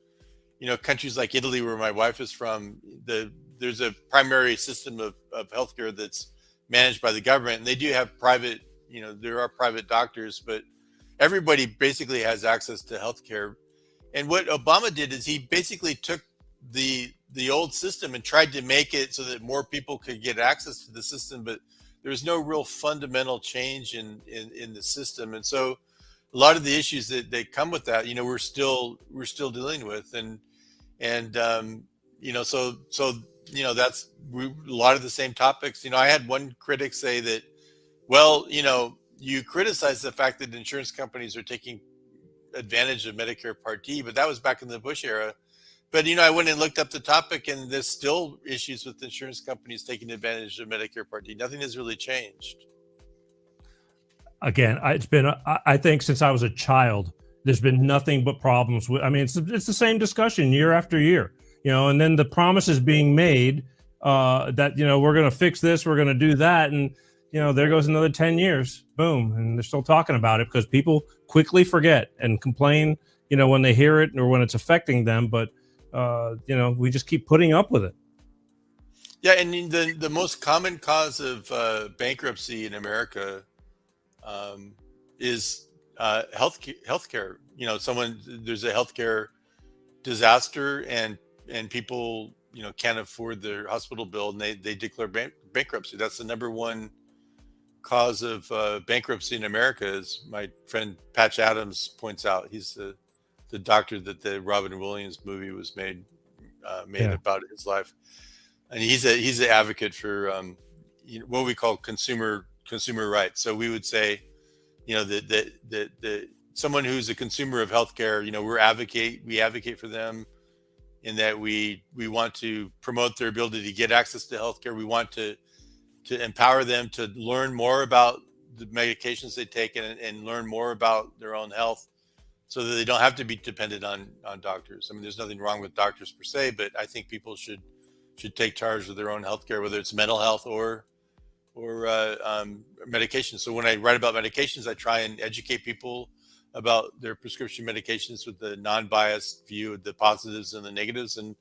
[SPEAKER 8] Countries like Italy, where my wife is from, there's a primary system of healthcare that's managed by the government, and they do have private, there are private doctors, but everybody basically has access to healthcare. And what Obama did is he basically took the old system and tried to make it so that more people could get access to the system, but there's no real fundamental change in the system. And so a lot of the issues that come with that, we're still dealing with. So that's a lot of the same topics. I had one critic say that, well, you criticize the fact that insurance companies are taking advantage of Medicare Part D, but that was back in the Bush era. But, I went and looked up the topic, and there's still issues with insurance companies taking advantage of Medicare Part D. Nothing has really changed.
[SPEAKER 1] Again, it's been, I think since I was a child, there's been nothing but problems with, I mean, it's the same discussion year after year, and then the promises being made that, we're going to fix this, we're going to do that. And, there goes another 10 years, boom. And they're still talking about it because people quickly forget and complain, when they hear it or when it's affecting them. But, we just keep putting up with it.
[SPEAKER 8] Yeah. And the most common cause of bankruptcy in America is healthcare. There's a healthcare disaster and people, can't afford their hospital bill, and they declare bankruptcy. That's the number one cause of bankruptcy in America, as my friend Patch Adams points out. He's the doctor that the Robin Williams movie was made about his life, and he's an advocate for what we call consumer rights. So we would say, that someone who's a consumer of healthcare, we advocate for them in that we want to promote their ability to get access to healthcare. We want to empower them to learn more about the medications they take and learn more about their own health so that they don't have to be dependent on doctors. I mean, there's nothing wrong with doctors per se, but I think people should take charge of their own healthcare, whether it's mental health or medication. So when I write about medications, I try and educate people about their prescription medications with the non-biased view of the positives and the negatives. And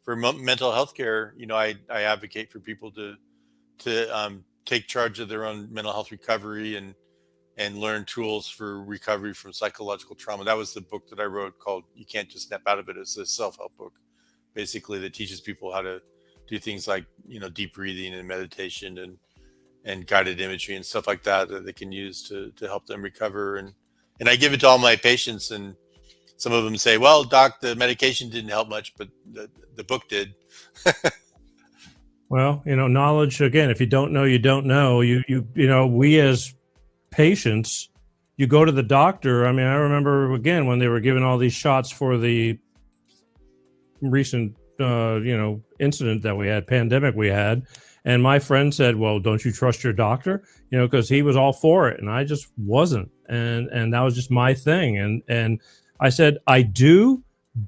[SPEAKER 8] for mental health care, I advocate for people to take charge of their own mental health recovery and learn tools for recovery from psychological trauma. That was the book that I wrote called You Can't Just Snap Out of It. It's a self-help book, basically, that teaches people how to do things like, deep breathing and meditation and guided imagery and stuff like that they can use to help them recover. And I give it to all my patients, and some of them say, well, doc, the medication didn't help much, but the book did.
[SPEAKER 1] Well, knowledge, again, if you don't know, you don't know. We as patients, you go to the doctor. I mean, I remember, again, when they were giving all these shots for the recent, incident that we had, pandemic we had. And my friend said, well, don't you trust your doctor? Because he was all for it. And I just wasn't. And that was just my thing. And I said, I do,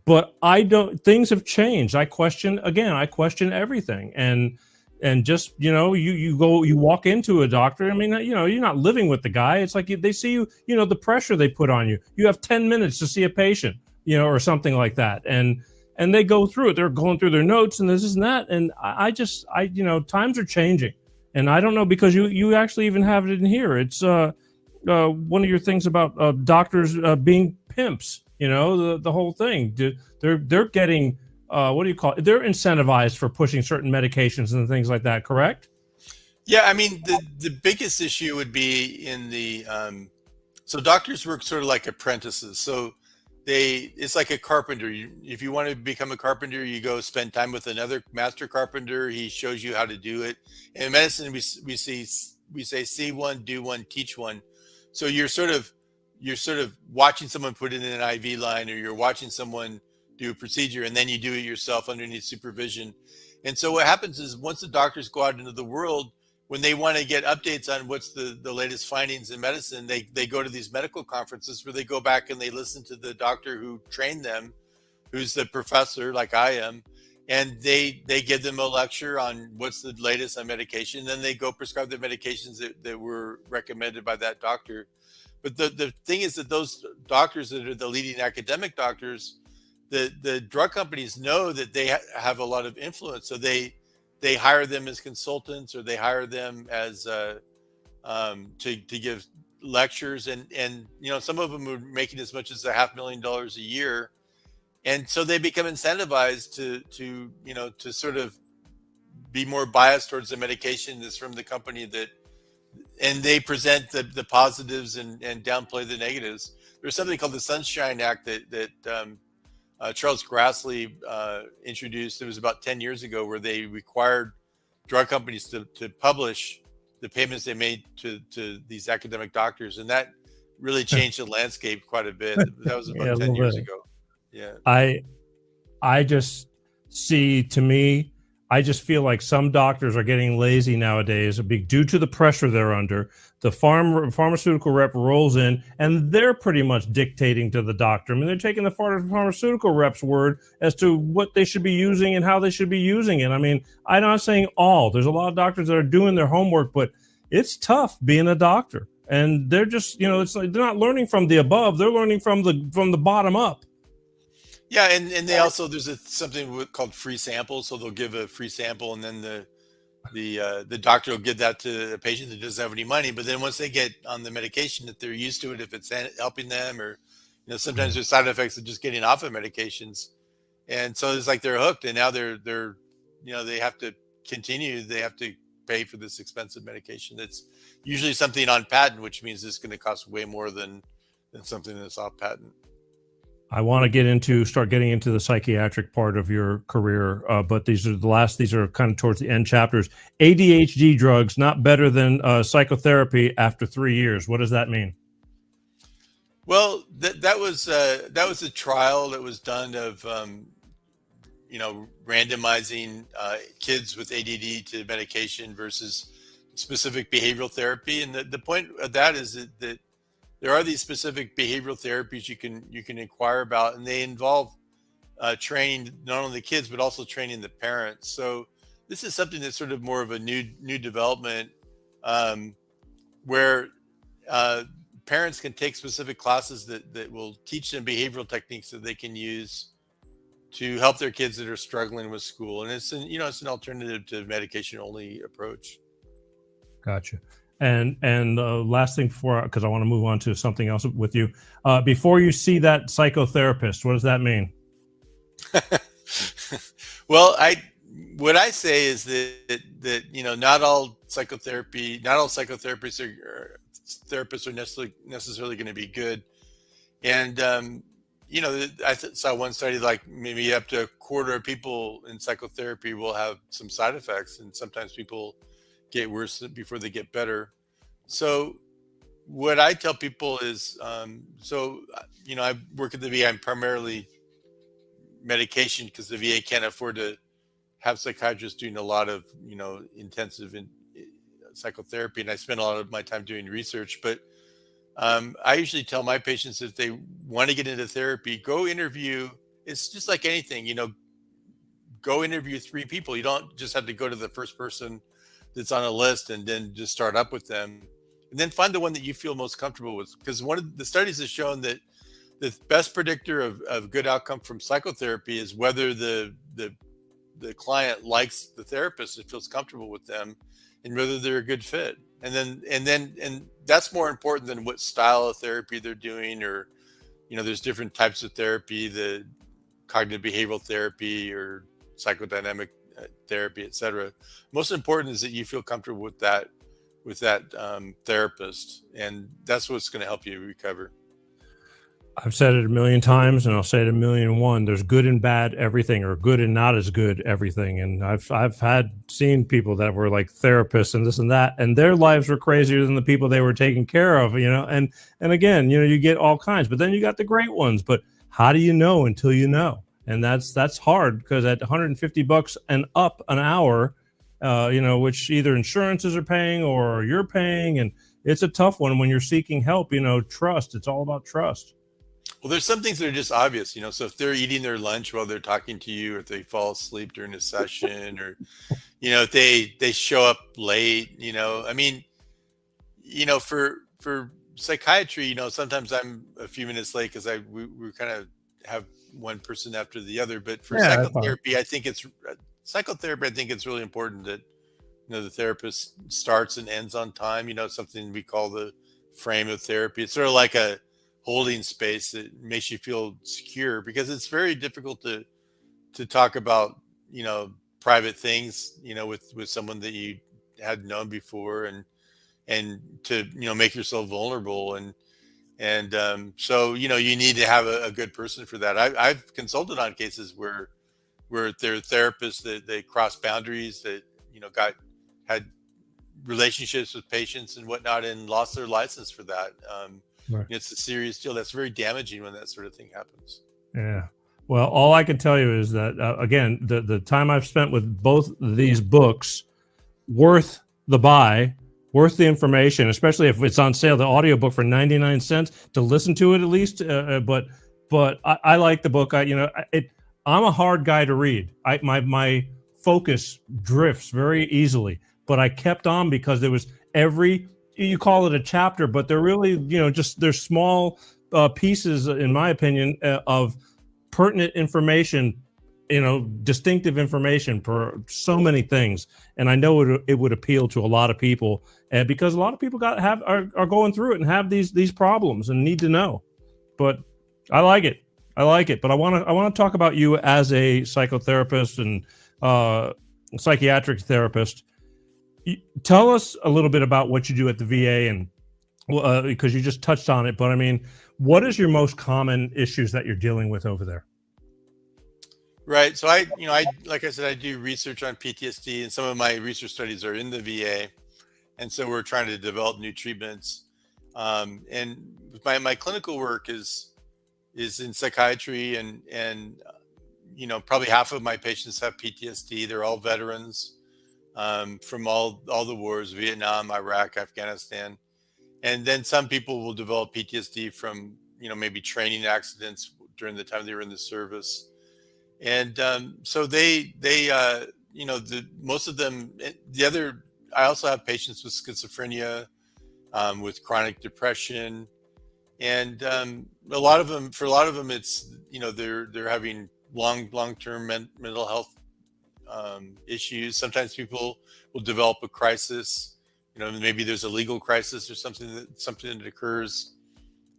[SPEAKER 1] but I don't, things have changed. I question everything. And just, you walk into a doctor. I mean, you're not living with the guy. It's like they see you, the pressure they put on you. You have 10 minutes to see a patient, or something like that. And they go through it. They're going through their notes and this and that. And I times are changing. And I don't know, because you actually even have it in here. It's one of your things about doctors being pimps, the whole thing. They're getting what do you call it? They're incentivized for pushing certain medications and things like that, correct?
[SPEAKER 8] Yeah, I mean, the biggest issue would be in the so doctors work sort of like apprentices. So it's like a carpenter. If you want to become a carpenter, you go spend time with another master carpenter. He shows you how to do it. In medicine, we say see one, do one, teach one. So you're sort of watching someone put in an IV line, or you're watching someone do a procedure, and then you do it yourself underneath supervision. And so what happens is, once the doctors go out into the world, when they want to get updates on what's the latest findings in medicine, they go to these medical conferences where they go back and they listen to the doctor who trained them, who's the professor like I am, and they give them a lecture on what's the latest on medication. And then they go prescribe the medications that were recommended by that doctor. But the thing is that those doctors that are the leading academic doctors, the drug companies know that they have a lot of influence. So they hire them as consultants, or they hire them as to give lectures, and some of them are making as much as $500,000 a year, and so they become incentivized to sort of be more biased towards the medication that's from the company and they present the positives and downplay the negatives. There's something called the Sunshine Act that Charles Grassley introduced. It was about 10 years ago, where they required drug companies to publish the payments they made to these academic doctors, and that really changed the landscape quite a bit. That was about 10 years ago. Yeah.
[SPEAKER 1] I just see, to me, I just feel like some doctors are getting lazy nowadays due to the pressure they're under. The pharmaceutical rep rolls in, and they're pretty much dictating to the doctor. I mean, they're taking the pharmaceutical rep's word as to what they should be using and how they should be using it. I mean, I'm not saying all. There's a lot of doctors that are doing their homework, but it's tough being a doctor. And they're just, it's like they're not learning from the above. They're learning from the bottom up.
[SPEAKER 8] Yeah, and they also, there's something called free samples. So they'll give a free sample, and then the doctor will give that to a patient that doesn't have any money. But then once they get on the medication, that they're used to it, if it's helping them, or sometimes there's side effects of just getting off of medications, and so it's like they're hooked, and now they're they have to continue. They have to pay for this expensive medication. That's usually something on patent, which means it's going to cost way more than something that's off patent.
[SPEAKER 1] I want to start getting into the psychiatric part of your career, but these are kind of towards the end chapters. ADHD drugs not better than psychotherapy after 3 years. What does that mean?
[SPEAKER 8] Well, that was a trial that was done of randomizing kids with ADD to medication versus specific behavioral therapy, and the point of that is that there are these specific behavioral therapies you can inquire about, and they involve training not only the kids but also training the parents. So this is something that's sort of more of a new development, where parents can take specific classes that will teach them behavioral techniques that they can use to help their kids that are struggling with school. And it's an alternative to medication only approach.
[SPEAKER 1] Gotcha. And last thing because I want to move on to something else with you. Before you see that psychotherapist, what does that mean?
[SPEAKER 8] Well, what I say is that not all psychotherapists are necessarily going to be good. And I saw one study, like maybe up to a quarter of people in psychotherapy will have some side effects, and sometimes people get worse before they get better. So what I tell people is, I work at the VA. I'm primarily medication, because the VA can't afford to have psychiatrists doing a lot of, intensive psychotherapy. And I spend a lot of my time doing research, but I usually tell my patients, if they want to get into therapy, go interview. It's just like anything, go interview 3 people. You don't just have to go to the first person that's on a list and then just start up with them, and then find the one that you feel most comfortable with. Because one of the studies has shown that the best predictor of good outcome from psychotherapy is whether the client likes the therapist and feels comfortable with them, and whether they're a good fit. And that's more important than what style of therapy they're doing, or there's different types of therapy. cognitive behavioral therapy or psychodynamic therapy, etc. Most important is that you feel comfortable with that therapist, and that's what's going to help you recover.
[SPEAKER 1] I've said it a million times, and I'll say it a million and one. There's good and bad everything, or good and not as good everything. And I've seen people that were like therapists and this and that, and their lives were crazier than the people they were taking care of. And again, you get all kinds, but then you got the great ones. But how do you know until you know? And that's hard, because at $150 and up an hour, which either insurances are paying or you're paying, and it's a tough one when you're seeking help. Trust. It's all about trust.
[SPEAKER 8] Well, there's some things that are just obvious, so if they're eating their lunch while they're talking to you, or if they fall asleep during a session, or, if they show up late, for psychiatry, sometimes I'm a few minutes late because we kind of have one person after the other. But for psychotherapy, I think it's really important that, the therapist starts and ends on time, something we call the frame of therapy. It's sort of like a holding space that makes you feel secure, because it's very difficult to talk about, private things, with someone that you had known before, and to, make yourself vulnerable. So, you need to have a good person for that. I've consulted on cases where there are therapists that they cross boundaries, that, had relationships with patients and whatnot, and lost their license for that. Right. It's a serious deal. That's very damaging when that sort of thing happens.
[SPEAKER 1] Yeah. Well, all I can tell you is that, again, the time I've spent with both these books, worth the buy, worth the information, especially if it's on sale, the audiobook for 99 cents to listen to it at least. But I like the book. I'm a hard guy to read. My focus drifts very easily, but I kept on because there was you call it a chapter, but they're really, they're small pieces, in my opinion, of pertinent information, distinctive information for so many things. And I know it would appeal to a lot of people, because a lot of people are going through it and have these problems and need to know. But I like it. But I want to talk about you as a psychotherapist and psychiatric therapist. Tell us a little bit about what you do at the VA, and because you just touched on it, but I mean, what is your most common issues that you're dealing with over there?
[SPEAKER 8] Right. So I like I said, I do research on PTSD, and some of my research studies are in the VA. And so we're trying to develop new treatments. And my clinical work is in psychiatry, and probably half of my patients have PTSD. They're all veterans. From all the wars, Vietnam, Iraq, Afghanistan. And then some people will develop PTSD from, maybe training accidents during the time they were in the service. And so most of them, I also have patients with schizophrenia, with chronic depression. And for a lot of them, it's, they're having long-term mental health issues. Sometimes people will develop a crisis, maybe there's a legal crisis or something that occurs,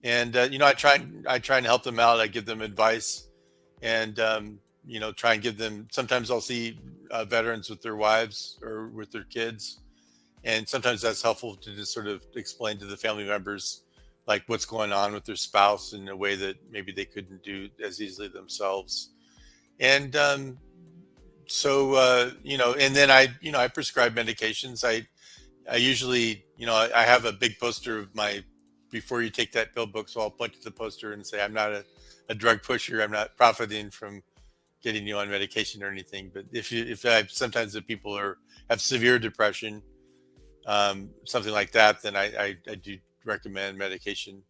[SPEAKER 8] and I try and help them out. I give them advice, and try and give them, sometimes I'll see veterans with their wives or with their kids, and sometimes that's helpful to just sort of explain to the family members like what's going on with their spouse in a way that maybe they couldn't do as easily themselves. And so and then I prescribe medications. I usually, I have a big poster of my "Before You Take That Pill" book, so I'll point to the poster and say, I'm not a drug pusher. I'm not profiting from getting you on medication or anything. But sometimes the people have severe depression, something like that, then I do recommend medication.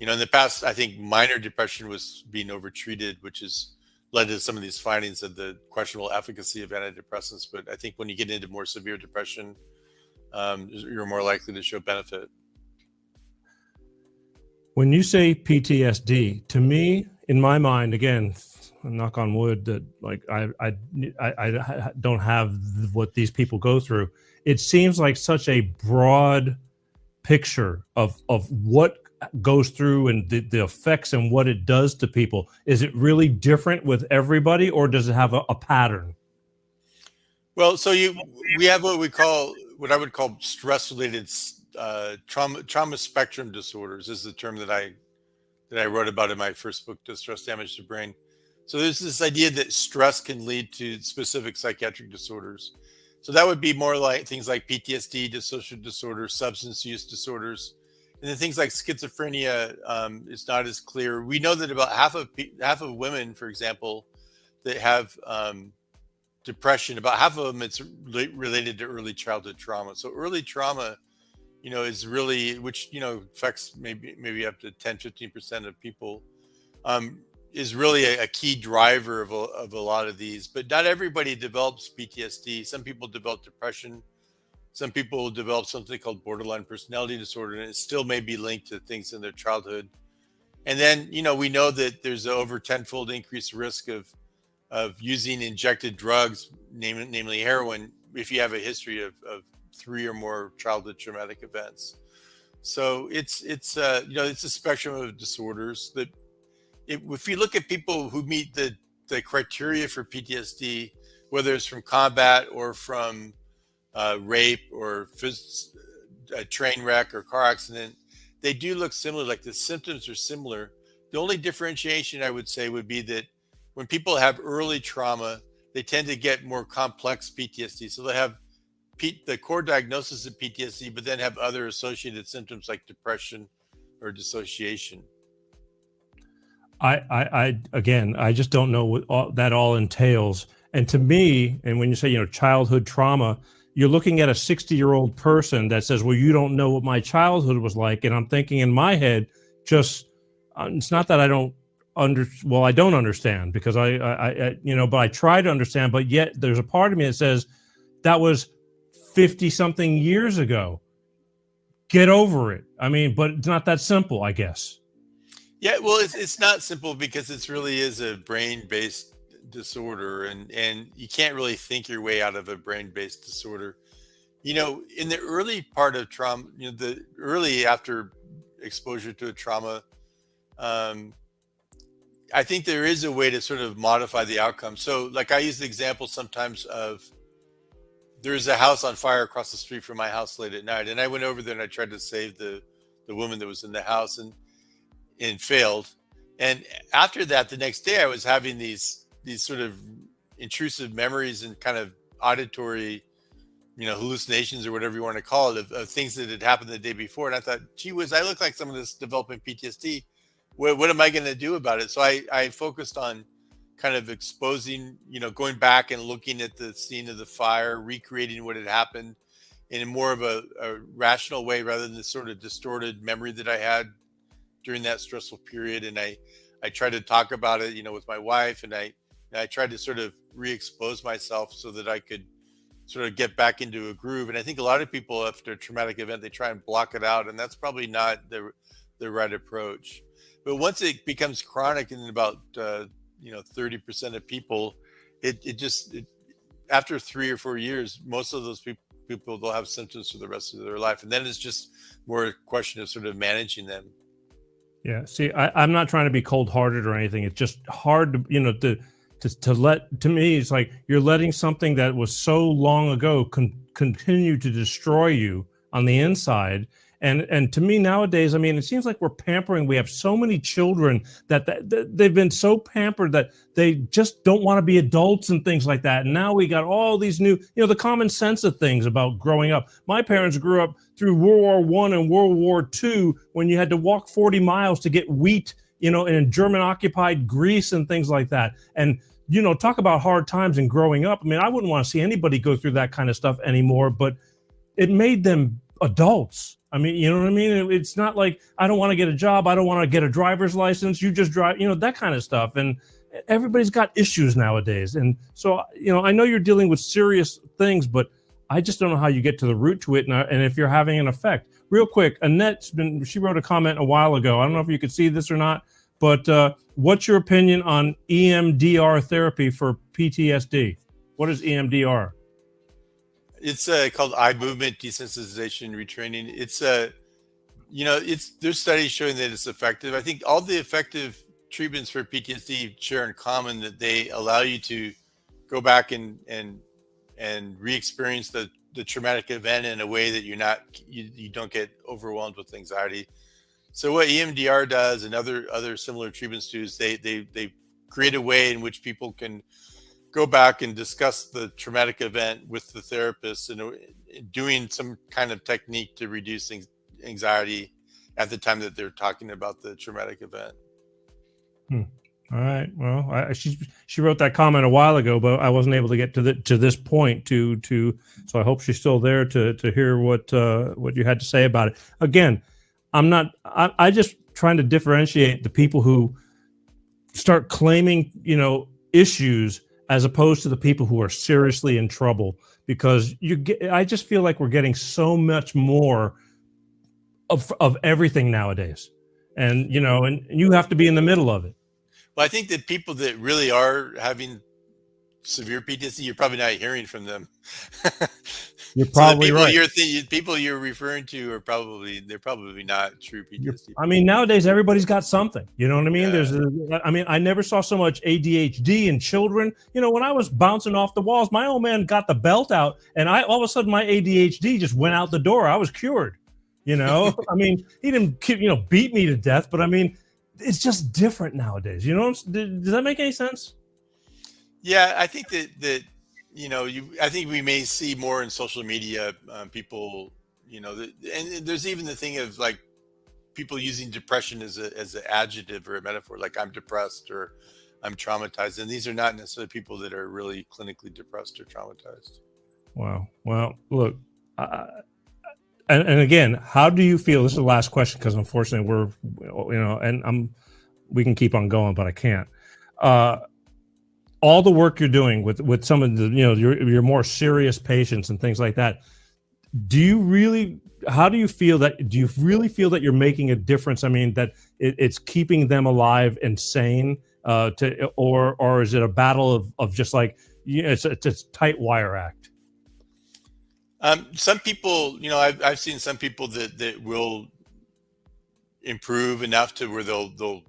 [SPEAKER 8] In the past, I think minor depression was being overtreated, which has led to some of these findings of the questionable efficacy of antidepressants. But I think when you get into more severe depression, you're more likely to show benefit.
[SPEAKER 1] When you say PTSD, to me, in my mind, again, knock on wood, that like I don't have what these people go through. It seems like such a broad picture of what goes through and the effects and what it does to people. Is it really different with everybody, or does it have a pattern?
[SPEAKER 8] Well, so we have what I would call stress-related trauma spectrum disorders. Is the term that I wrote about in my first book, Distress Damage to Brain. So there's this idea that stress can lead to specific psychiatric disorders. So that would be more like things like PTSD, dissociative disorders, substance use disorders, and then things like schizophrenia. It's not as clear. We know that about half of women, for example, that have depression, about half of them it's related to early childhood trauma. So early trauma, is really, which affects maybe up to 10-15% of people, is really a key driver of a lot of these. But not everybody develops PTSD. Some people develop depression. Some people develop something called borderline personality disorder, and it still may be linked to things in their childhood. And then, we know that there's an over 10-fold increased risk of using injected drugs, namely heroin, if you have a history of 3 or more childhood traumatic events. So it's a spectrum of disorders that, if you look at people who meet the criteria for PTSD, whether it's from combat or from rape or a train wreck or car accident, they do look similar. Like the symptoms are similar. The only differentiation I would say would be that when people have early trauma, they tend to get more complex PTSD. So they have the core diagnosis of PTSD, but then have other associated symptoms like depression or dissociation.
[SPEAKER 1] I just don't know what that all entails. And to me, and when you say, childhood trauma, you're looking at a 60-year-old person that says, well, you don't know what my childhood was like. And I'm thinking in my head, it's not that I don't I don't understand, because but I try to understand, but yet there's a part of me that says that was 50 something years ago. Get over it. But it's not that simple, I guess.
[SPEAKER 8] Yeah, well, it's not simple because it really is a brain-based disorder, and you can't really think your way out of a brain-based disorder. In the early part of trauma, the early after exposure to a trauma, I think there is a way to sort of modify the outcome. So, like, I use the example sometimes of there's a house on fire across the street from my house late at night, and I went over there and I tried to save the woman that was in the house, and failed. And after that, the next day, I was having these sort of intrusive memories and kind of auditory, hallucinations or whatever you want to call it, of things that had happened the day before. And I thought, gee whiz, I look like someone that's developing PTSD. What am I going to do about it? So I focused on kind of exposing, going back and looking at the scene of the fire, recreating what had happened in more of a rational way rather than the sort of distorted memory that I had during that stressful period. And I tried to talk about it, with my wife, and I tried to sort of re-expose myself so that I could sort of get back into a groove. And I think a lot of people after a traumatic event, they try and block it out, and that's probably not the right approach. But once it becomes chronic, in about 30% of people, it just after 3 or 4 years, most of those people they'll have symptoms for the rest of their life, and then it's just more a question of sort of managing them.
[SPEAKER 1] Yeah. See, I'm not trying to be cold-hearted or anything. It's just hard to me, it's like you're letting something that was so long ago continue to destroy you on the inside. And to me nowadays, it seems like we're pampering. We have so many children that they've been so pampered that they just don't want to be adults and things like that. And now we got all these new, the common sense of things about growing up. My parents grew up through World War I and World War II when you had to walk 40 miles to get wheat, in German-occupied Greece and things like that. And, talk about hard times and growing up. I wouldn't want to see anybody go through that kind of stuff anymore, but it made them adults. You know what I mean? It's not like I don't want to get a job. I don't want to get a driver's license. You just drive, that kind of stuff. And everybody's got issues nowadays. And so, I know you're dealing with serious things, but I just don't know how you get to the root to it. And if you're having an effect. Real quick, she wrote a comment a while ago. I don't know if you could see this or not, but what's your opinion on EMDR therapy for PTSD? What is EMDR?
[SPEAKER 8] It's called eye movement desensitization retraining. It's there's studies showing that it's effective. I think all the effective treatments for PTSD share in common that they allow you to go back and re-experience the traumatic event in a way that you don't get overwhelmed with anxiety. So what EMDR does and other similar treatments do is they create a way in which people can go back and discuss the traumatic event with the therapist and doing some kind of technique to reduce anxiety at the time that they're talking about the traumatic event.
[SPEAKER 1] All right. Well, she wrote that comment a while ago, but I wasn't able to get to this point so I hope she's still there to hear what you had to say about it. Again, I just trying to differentiate the people who start claiming, issues as opposed to the people who are seriously in trouble, because I just feel like we're getting so much more of everything nowadays. And, and you have to be in the middle of it.
[SPEAKER 8] Well, I think that people that really are having severe PTSD, you're probably not hearing from them.
[SPEAKER 1] You're probably right.
[SPEAKER 8] People you're referring to are probably not true PTSD.
[SPEAKER 1] I mean, nowadays everybody's got something. You know what I mean?
[SPEAKER 8] Yeah.
[SPEAKER 1] I never saw so much ADHD in children. When I was bouncing off the walls, my old man got the belt out, and all of a sudden my ADHD just went out the door. I was cured. He didn't beat me to death, but it's just different nowadays. Does that make any sense?
[SPEAKER 8] Yeah, I think that I think we may see more in social media people, and there's even the thing of like people using depression as an adjective or a metaphor, like I'm depressed or I'm traumatized, and these are not necessarily people that are really clinically depressed or traumatized.
[SPEAKER 1] Wow. Well, look, and again, how do you feel? This is the last question because unfortunately we can keep on going, but I can't. All the work you're doing with some of the your more serious patients and things like that, do you really feel that you're making a difference? That it's keeping them alive and sane, or is it a battle of just like it's a tight wire act?
[SPEAKER 8] Some people, I've seen some people that will improve enough to where they'll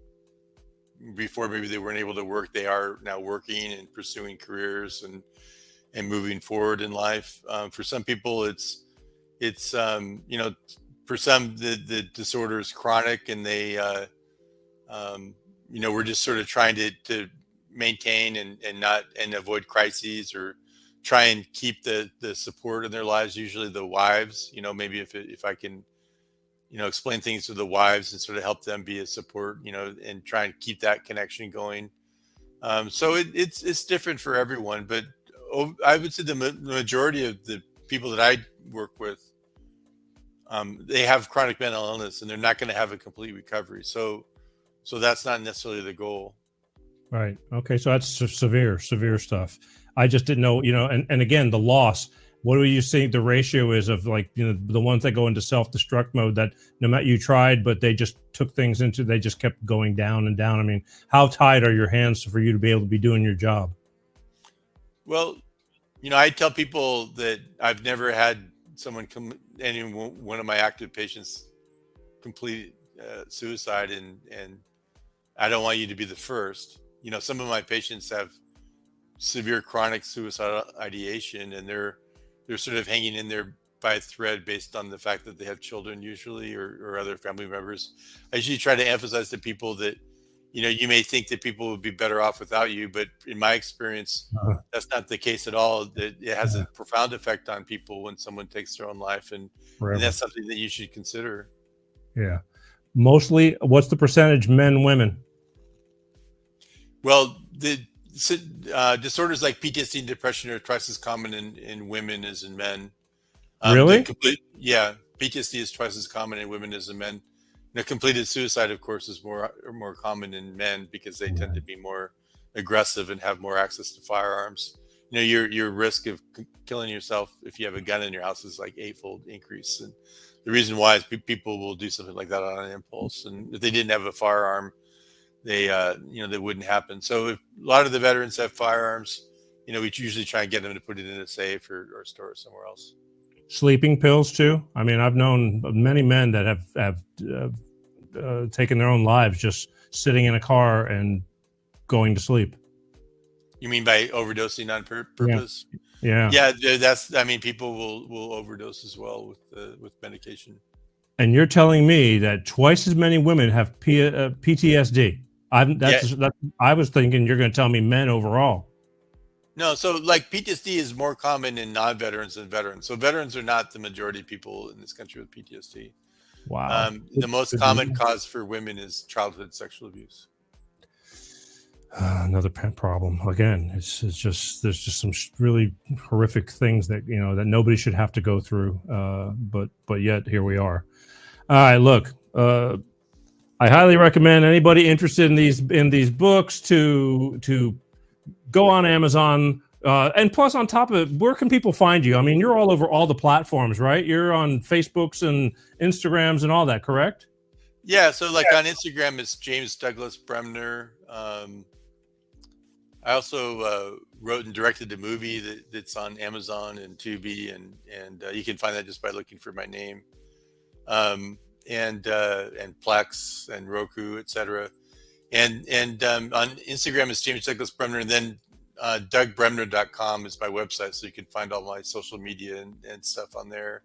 [SPEAKER 8] before maybe they weren't able to work, they are now working and pursuing careers and moving forward in life. For some people, it's for some the disorder is chronic, and they we're just sort of trying to maintain and avoid crises, or try and keep the support in their lives. Usually the wives, maybe if I can explain things to the wives and sort of help them be a support, and try and keep that connection going. So it's different for everyone, but I would say the majority of the people that I work with, they have chronic mental illness, and they're not going to have a complete recovery. So that's not necessarily the goal.
[SPEAKER 1] Right. Okay. So that's severe stuff. I just didn't know, and again, the loss. What do you think the ratio is of the ones that go into self-destruct mode that no matter you tried, but they just took things they just kept going down and down? How tight are your hands for you to be able to be doing your job?
[SPEAKER 8] Well, I tell people that I've never had one of my active patients complete suicide, and I don't want you to be the first. Some of my patients have severe chronic suicidal ideation, and they're sort of hanging in there by a thread based on the fact that they have children usually, or other family members. I usually try to emphasize to people that, you may think that people would be better off without you, but in my experience, that's not the case at all. That it has a profound effect on people when someone takes their own life, and that's something that you should consider.
[SPEAKER 1] Yeah. Mostly, what's the percentage men, women?
[SPEAKER 8] Well, the disorders like PTSD and depression are twice as common in women as in men.
[SPEAKER 1] Really?
[SPEAKER 8] PTSD is twice as common in women as in men. Completed suicide, of course, is more common in men because they tend to be more aggressive and have more access to firearms. Your risk of killing yourself if you have a gun in your house is like 8-fold increase. And the reason why is people will do something like that on an impulse. And if they didn't have a firearm, that wouldn't happen. So if a lot of the veterans have firearms, we usually try and get them to put it in a safe or store it somewhere else.
[SPEAKER 1] Sleeping pills too. I mean, I've known many men that have taken their own lives just sitting in a car and going to sleep.
[SPEAKER 8] You mean by overdosing on purpose?
[SPEAKER 1] Yeah.
[SPEAKER 8] That's. I mean, people will overdose as well with medication.
[SPEAKER 1] And you're telling me that twice as many women have PTSD. I was thinking you're going to tell me men overall.
[SPEAKER 8] No, so like PTSD is more common in non-veterans than veterans. So veterans are not the majority of people in this country with PTSD.
[SPEAKER 1] Wow.
[SPEAKER 8] The most common cause for women is childhood sexual abuse.
[SPEAKER 1] Another problem. Again, it's just there's just some really horrific things that that nobody should have to go through. But yet here we are. All right, look. I highly recommend anybody interested in these books to go on Amazon. And plus, on top of it, where can people find you? I mean, you're all over all the platforms, right? You're on Facebooks and Instagrams and all that, correct?
[SPEAKER 8] Yeah. So, like on Instagram, it's James Douglas Bremner. I also wrote and directed a movie that's on Amazon and Tubi, and you can find that just by looking for my name, and Plex and Roku, etc. And on Instagram it's James Douglas Bremner, and then DougBremner.com is my website, so you can find all my social media and stuff on there.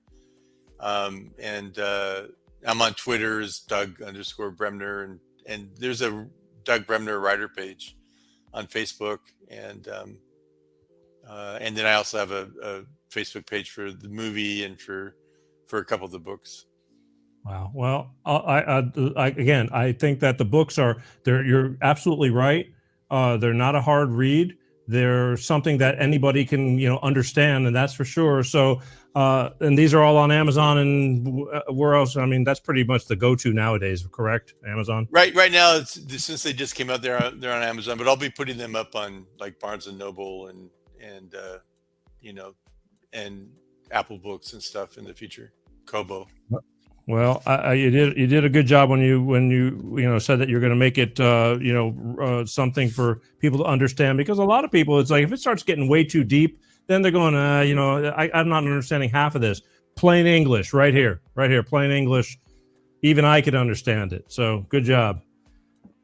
[SPEAKER 8] And I'm on Twitter as Doug_Bremner, and there's a Doug Bremner writer page on Facebook, and then I also have a Facebook page for the movie and for a couple of the books.
[SPEAKER 1] Wow. Well, I think that the books you're absolutely right. They're not a hard read. They're something that anybody can, understand, and that's for sure. So, and these are all on Amazon, and where else? I mean, that's pretty much the go-to nowadays, correct? Amazon.
[SPEAKER 8] Right now, since they just came out, they're on Amazon, but I'll be putting them up on like Barnes and Noble and Apple Books and stuff in the future. Kobo.
[SPEAKER 1] Well, you did a good job when you said that you're going to make it something for people to understand, because a lot of people, it's like if it starts getting way too deep, then they're going I'm not understanding half of this. Plain English right here, plain English. Even I could understand it. So good job.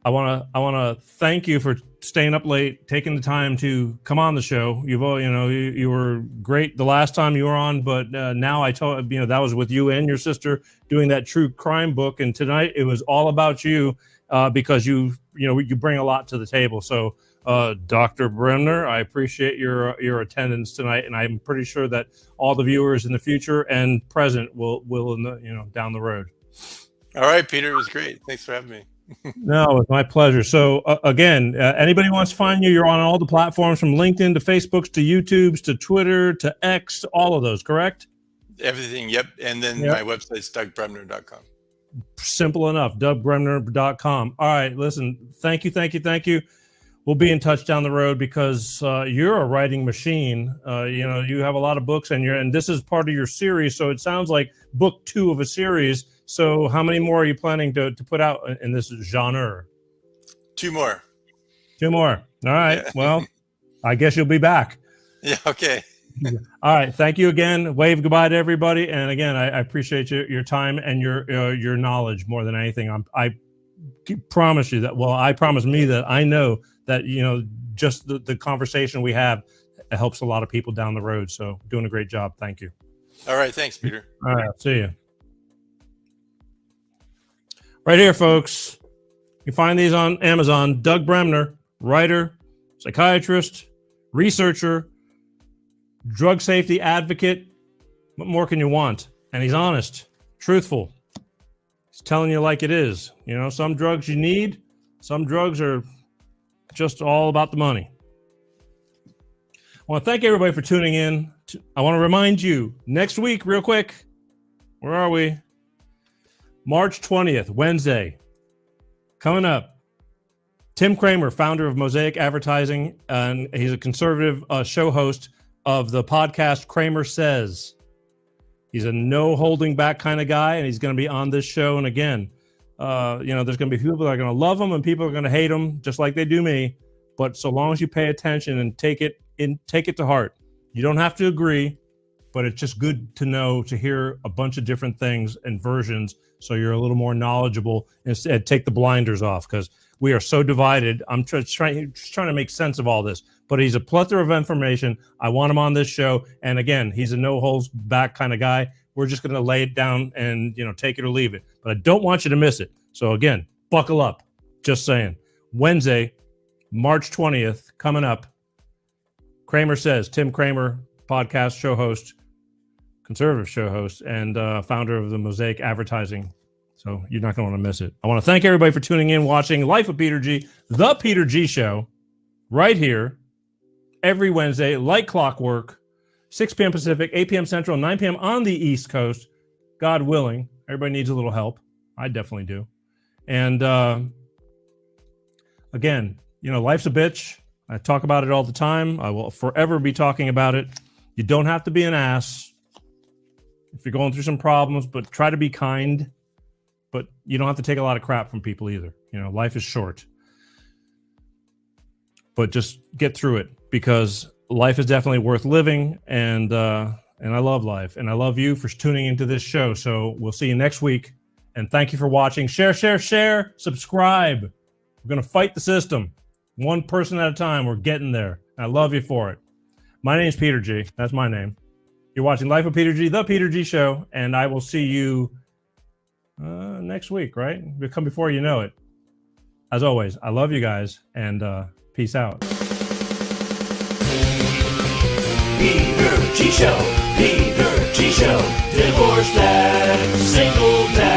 [SPEAKER 1] I want to thank you for staying up late, taking the time to come on the show. You were great the last time you were on, but now I told that was with you and your sister doing that true crime book, and tonight it was all about you because you bring a lot to the table. So Dr. Bremner, I appreciate your attendance tonight, and I'm pretty sure that all the viewers in the future and present will down the road.
[SPEAKER 8] All right, Peter, it was great. Thanks for having me.
[SPEAKER 1] No, it's my pleasure. So again, anybody wants to find you, you're on all the platforms from LinkedIn to Facebooks to YouTubes to Twitter to X, all of those, correct?
[SPEAKER 8] Everything, yep. And then my website's DougBremner.com.
[SPEAKER 1] Simple enough, DougBremner.com. All right, listen, thank you. We'll be in touch down the road because you're a writing machine. You have a lot of books, and this is part of your series, so it sounds like book 2 of a series. So how many more are you planning to put out in this genre?
[SPEAKER 8] 2 more.
[SPEAKER 1] 2 more. All right. Yeah. Well, I guess you'll be back.
[SPEAKER 8] Yeah. Okay.
[SPEAKER 1] All right. Thank you again. Wave goodbye to everybody. And again, I appreciate your time and your knowledge more than anything. I promise you that. Well, I promise me that I know that just the conversation we have helps a lot of people down the road. So doing a great job. Thank you.
[SPEAKER 8] All right. Thanks, Peter.
[SPEAKER 1] All right. See you. Right here, folks. You find these on Amazon. Doug Bremner, writer, psychiatrist, researcher, drug safety advocate. What more can you want? And he's honest, truthful. He's telling you like it is. Some drugs you need, some drugs are just all about the money. I want to thank everybody for tuning in. I want to remind you, next week, real quick, where are we? March 20th, Wednesday, coming up. Tim Kramer, founder of Mosaic Advertising, and he's a conservative show host of the podcast Kramer Says. He's a no holding back kind of guy, and he's going to be on this show. And again, there's going to be people that are going to love him and people are going to hate him, just like they do me. But so long as you pay attention and take it to heart, you don't have to agree, but it's just good to know, to hear a bunch of different things and versions, so you're a little more knowledgeable. Instead, take the blinders off, because we are so divided. I'm trying to make sense of all this, but he's a plethora of information. I want him on this show, and again, he's a no holds back kind of guy. We're just going to lay it down and take it or leave it, but I don't want you to miss it. So again, buckle up. Just saying. Wednesday, March 20th, coming up. Kramer Says, Tim Kramer, podcast show host, conservative show host, and founder of the Mosaic Advertising. So you're not going to want to miss it. I want to thank everybody for tuning in, watching Life of Peter G, The Peter G Show, right here, every Wednesday, like clockwork, 6 p.m. Pacific, 8 p.m. Central, 9 p.m. on the East Coast. God willing. Everybody needs a little help. I definitely do. And again, life's a bitch. I talk about it all the time. I will forever be talking about it. You don't have to be an ass if you're going through some problems, but try to be kind. But you don't have to take a lot of crap from people either. Life is short. But just get through it, because life is definitely worth living, and I love life, and I love you for tuning into this show. So we'll see you next week, and thank you for watching. Share, subscribe. We're going to fight the system. One person at a time. We're getting there. I love you for it. My name's Peter G. That's my name. You're watching Life of Peter G, The Peter G Show, and I will see you next week, right? We'll come before you know it. As always, I love you guys, and peace out.
[SPEAKER 6] Peter G Show, Peter G Show, divorced dad, single dad.